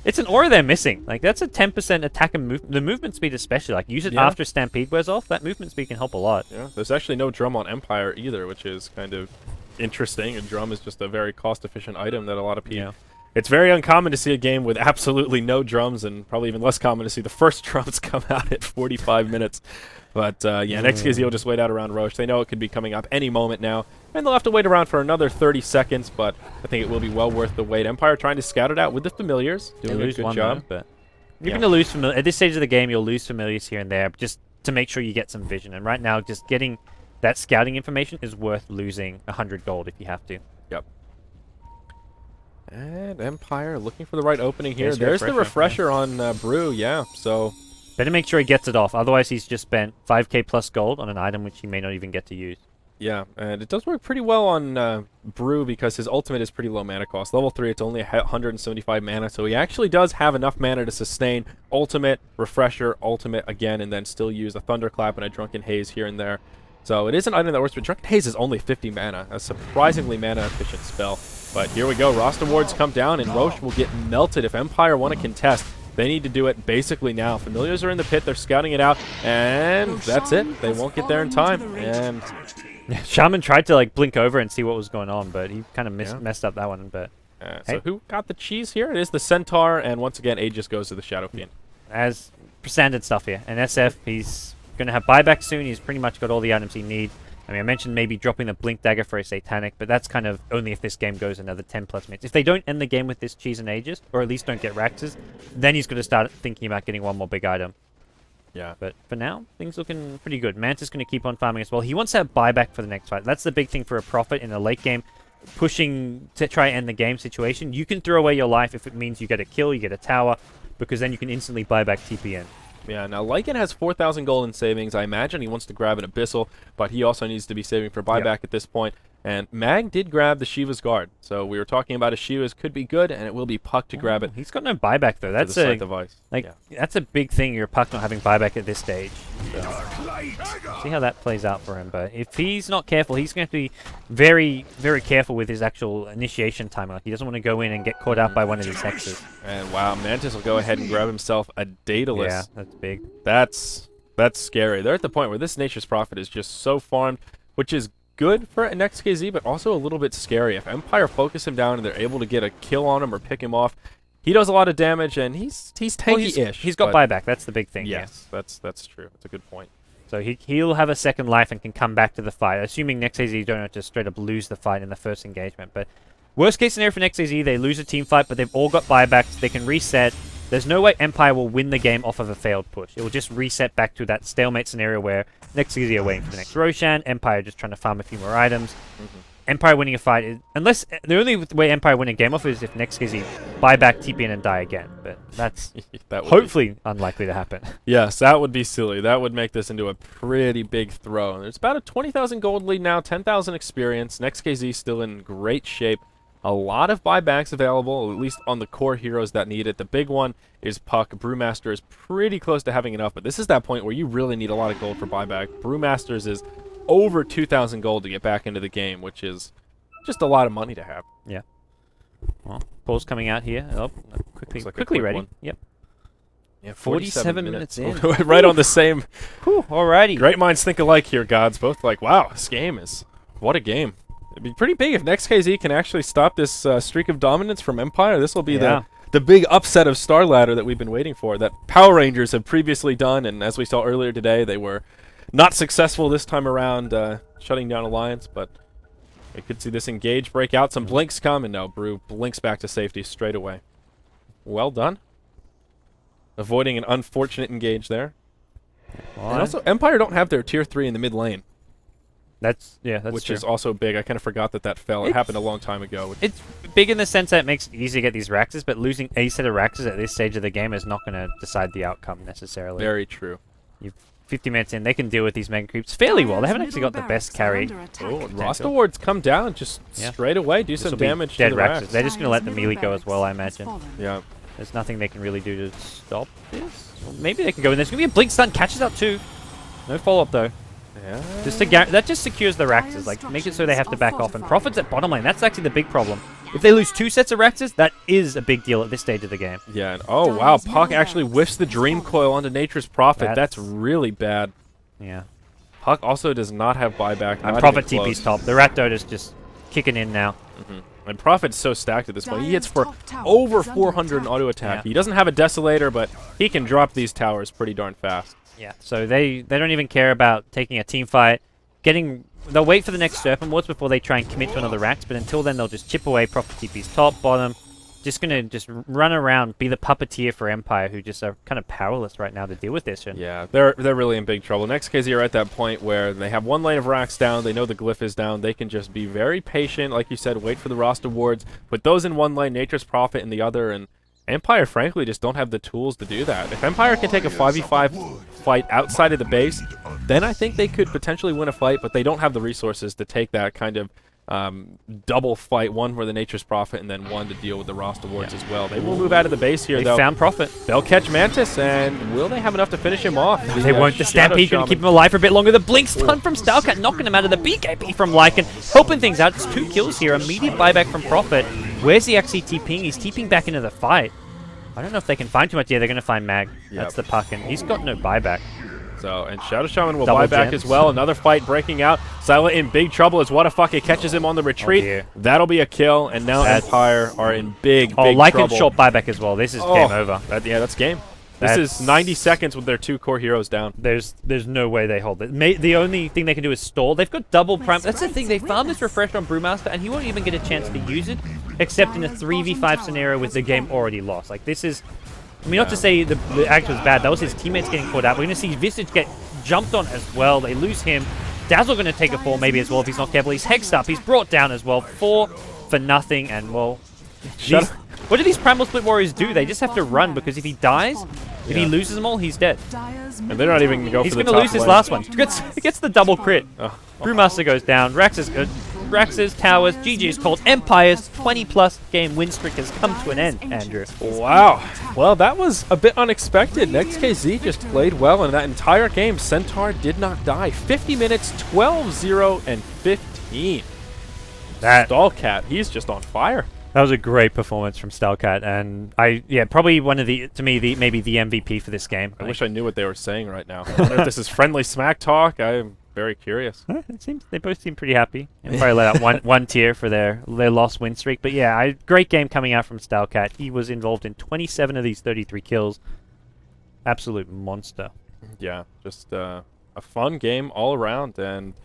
It's an aura they're missing. Like, that's a 10% attack and the movement speed especially. Like, use it after Stampede wears off. That movement speed can help a lot. Yeah, there's actually no drum on Empire either, which is kind of interesting. A drum is just a very cost-efficient item that a lot of people... Yeah. It's very uncommon to see a game with absolutely no drums, and probably even less common to see the first drums come out at 45 minutes. But yeah, Next.kz will just wait out around Roche. They know it could be coming up any moment now, and they'll have to wait around for another 30 seconds, but I think it will be well worth the wait. Empire trying to scout it out with the familiars, doing a good job. Though, but you're going to lose familiars. At this stage of the game, you'll lose familiars here and there, just to make sure you get some vision. And right now, just getting that scouting information is worth losing 100 gold if you have to. Yep. And Empire looking for the right opening here. There's There's the refresher on Brew, yeah, so... Better make sure he gets it off, otherwise he's just spent 5k plus gold on an item which he may not even get to use. Yeah, and it does work pretty well on Brew because his ultimate is pretty low mana cost. Level 3, it's only 175 mana, so he actually does have enough mana to sustain ultimate, refresher, ultimate again, and then still use a Thunderclap and a Drunken Haze here and there. So it is an item that works, but Drunken Haze is only 50 mana, a surprisingly mana-efficient spell. But here we go, roster wards come down, and Roche will get melted if Empire want to contest. They need to do it basically now. Familiars are in the pit, they're scouting it out, and that's it. They won't get there in time. And Shaman tried to like blink over and see what was going on, but he kind of messed up that one. But so who got the cheese here? It is the Centaur, and once again, Aegis goes to the Shadow Fiend. As standard stuff here. And SF, he's going to have buyback soon. He's pretty much got all the items he needs. I mean, I mentioned maybe dropping the Blink Dagger for a Satanic, but that's kind of only if this game goes another 10 plus minutes. If they don't end the game with this cheese and Aegis, or at least don't get Raxes, then he's going to start thinking about getting one more big item. Yeah. But for now, things looking pretty good. Manta's going to keep on farming as well. He wants to have buyback for the next fight. That's the big thing for a Prophet in a late game, pushing to try and end the game situation. You can throw away your life if it means you get a kill, you get a tower, because then you can instantly buy back TPN. Yeah, now Lycan has 4,000 gold in savings. I imagine he wants to grab an Abyssal, but he also needs to be saving for buyback at this point. And Mag did grab the Shiva's Guard. So we were talking about a Shiva's could be good, and it will be Puck to grab it. He's got no buyback, though. That's that's a big thing, your Puck not having buyback at this stage. So, see how that plays out for him. But if he's not careful, he's going to have to be very, very careful with his actual initiation timer. Like, he doesn't want to go in and get caught out by one of these hexes. And wow, Mantis will go ahead and grab himself a Daedalus. Yeah, that's big. That's scary. They're at the point where this Nature's Prophet is just so farmed, which is good for Next.kz, but also a little bit scary. If Empire focus him down and they're able to get a kill on him or pick him off, he does a lot of damage, and he's tanky-ish. He's got buyback. That's the big thing. Yes, that's true. That's a good point. So he'll have a second life and can come back to the fight, assuming Next.kz don't have to straight up lose the fight in the first engagement. But worst case scenario for Next.kz, they lose a team fight, but they've all got buybacks. They can reset. There's no way Empire will win the game off of a failed push. It will just reset back to that stalemate scenario where Next.kz are waiting for the next Roshan, Empire just trying to farm a few more items. Empire winning a fight is, unless the only way Empire win a game off is if Next.kz buy back TPN and die again. But that's hopefully unlikely to happen. Yes, that would be silly. That would make this into a pretty big throw. There's about a 20,000 gold lead now, 10,000 experience. Next.kz still in great shape. A lot of buybacks available, at least on the core heroes that need it. The big one is Puck. Brewmaster is pretty close to having enough, but this is that point where you really need a lot of gold for buyback. Brewmasters is over 2,000 gold to get back into the game, which is just a lot of money to have. Yeah. Well, Paul's coming out here. Oh, quickly ready. One. Yep. Yeah, 47 minutes in. Right on the same. Whew, alrighty. Great minds think alike here, gods. Both like, wow, this game is... What a game. It'd be pretty big if Next.kz can actually stop this streak of dominance from Empire. This will be the big upset of Starladder that we've been waiting for, that Power Rangers have previously done, and as we saw earlier today, they were not successful this time around shutting down Alliance, but we could see this engage break out. Some blinks come, and no, Brew blinks back to safety straight away. Well done. Avoiding an unfortunate engage there. And also, Empire don't have their tier 3 in the mid lane. That's which true. is also big. I kind of forgot that fell. It happened a long time ago. It's big in the sense that it makes it easy to get these Raxes, but losing a set of Raxes at this stage of the game is not going to decide the outcome necessarily. Very true. You've 50 minutes in, they can deal with these Mega Creeps fairly well. They haven't actually got the best carry. Oh, roster wards come down just straight away, do some damage to the Raxes. They're just going to let the melee go as well, I imagine. Yeah. There's nothing they can really do to stop this. Well, maybe they can go in. There's going to be a Blink Stun, catches up too. No follow-up though. Yeah. That just secures the Raxes, like make it so they have to back off. And Prophet's at bottom lane, that's actually the big problem. If they lose 2 sets of Raxes, that is a big deal at this stage of the game. Yeah, and oh wow, Puck actually whiffs the Dream Coil onto Nature's Prophet. That's really bad. Yeah. Puck also does not have buyback. And Prophet TP's top. The Rat Dota's just kicking in now. And Prophet's so stacked at this point. He hits for over 400 in auto attack. He doesn't have a Desolator, but he can drop these towers pretty darn fast. Yeah, so they don't even care about taking a team fight. They'll wait for the next Serpent Wards before they try and commit to another Rax, but until then they'll just chip away Prophet TP's top, bottom. Just going to run around, be the puppeteer for Empire, who just are kind of powerless right now to deal with this. Yeah, they're really in big trouble. Next.kz are at that point where they have one lane of Rax down, they know the Glyph is down, they can just be very patient, like you said, wait for the roster wards, put those in one lane, Nature's Prophet in the other, and Empire, frankly, just don't have the tools to do that. If Empire can take a 5v5 fight outside of the base, then I think they could potentially win a fight, but they don't have the resources to take that kind of double fight, one for the Nature's Prophet and then one to deal with the Rost Awards as well. They will move out of the base here, They though. found Prophet. They'll catch Mantis, and will they have enough to finish him off? They won't. The Stampede going to keep him alive for a bit longer. The Blink stun from Starcat knocking him out of the BKB from Lycan, helping things out. It's 2 kills here. Immediate buyback from Prophet. Where's he actually TPing? He's TPing back into the fight. I don't know if they can find too much. Yeah, they're going to find Mag. That's the puck, and he's got no buyback. So, and Shadow Shaman will Double buy back gems. as well. Another fight breaking out. Silent in big trouble as Whatafake catches him on the retreat. dear. That'll be a kill, and now Empire are in big Lycan trouble. short buyback as well. This is game over. Yeah, that's game. This is 90 seconds with their 2 core heroes down. There's no way they hold it. The only thing they can do is stall. They've got double prime. That's the thing. They found this refresh on Brewmaster, and he won't even get a chance to use it, except in a 3v5 scenario with the game already lost. Like, this is... I mean, not to say the act was bad. That was his teammates getting caught out. We're going to see Visage get jumped on as well. They lose him. Dazzle going to take a fall maybe as well if he's not careful. He's hexed up. He's brought down as well. 4 for nothing, and, well... What do these Primal Split Warriors do? They just have to run, because if he dies, if he loses them all, he's dead. And they're not even going to go He's for the going to lose his lane. last one. Gets the double crit. Brewmaster goes down. Rax's towers. GG is called. Empire's 20-plus game win streak has come to an end, Andrew. Wow. Well, that was a bit unexpected. Next.kz just played well in that entire game. Centaur did not die. 50 minutes, 12-0, and 15. Stallcat, he's just on fire. That was a great performance from Starcat, and probably one of maybe the MVP for this game. I wish I knew what they were saying right now. I wonder if this is friendly smack talk. I'm very curious. It seems they both seem pretty happy. And probably let out one tier for their lost win streak. But yeah, great game coming out from Starcat. He was involved in 27 of these 33 kills. Absolute monster. Yeah, just a fun game all around, and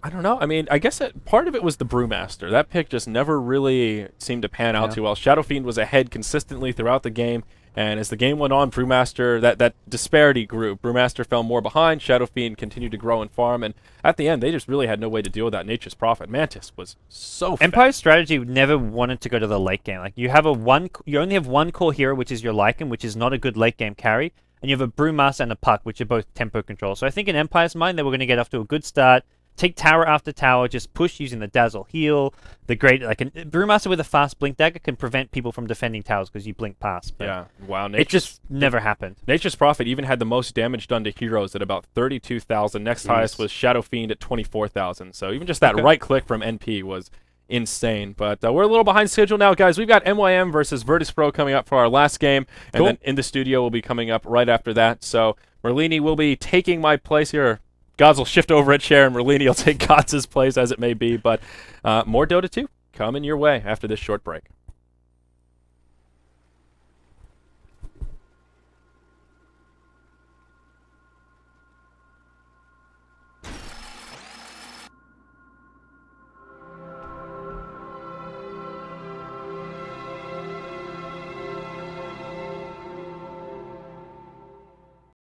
I don't know. I mean, I guess part of it was the Brewmaster. That pick just never really seemed to pan out too well. Shadow Fiend was ahead consistently throughout the game, and as the game went on, Brewmaster, that disparity grew. Brewmaster fell more behind. Shadow Fiend continued to grow and farm, and at the end, they just really had no way to deal with that Nature's Prophet. Mantis was so fast. Empire's strategy never wanted to go to the late game. Like, you only have one core hero, which is your Lycan, which is not a good late game carry, and you have a Brewmaster and a Puck, which are both tempo control. So I think in Empire's mind, they were going to get off to a good start. Take tower after tower, just push using the Dazzle heal. The great, like, a Brewmaster with a fast blink dagger can prevent people from defending towers because you blink past. Yeah, wow. It just never happened. Nature's Prophet even had the most damage done to heroes at about 32,000. Next highest was Shadow Fiend at 24,000. So even just that right click from NP was insane. But we're a little behind schedule now, guys. We've got MYM versus Virtus Pro coming up for our last game. And then In the Studio will be coming up right after that. So Merlini will be taking my place here. Gods will shift over at chair, and Merlini will take Gods' place as it may be. But more Dota 2 coming your way after this short break.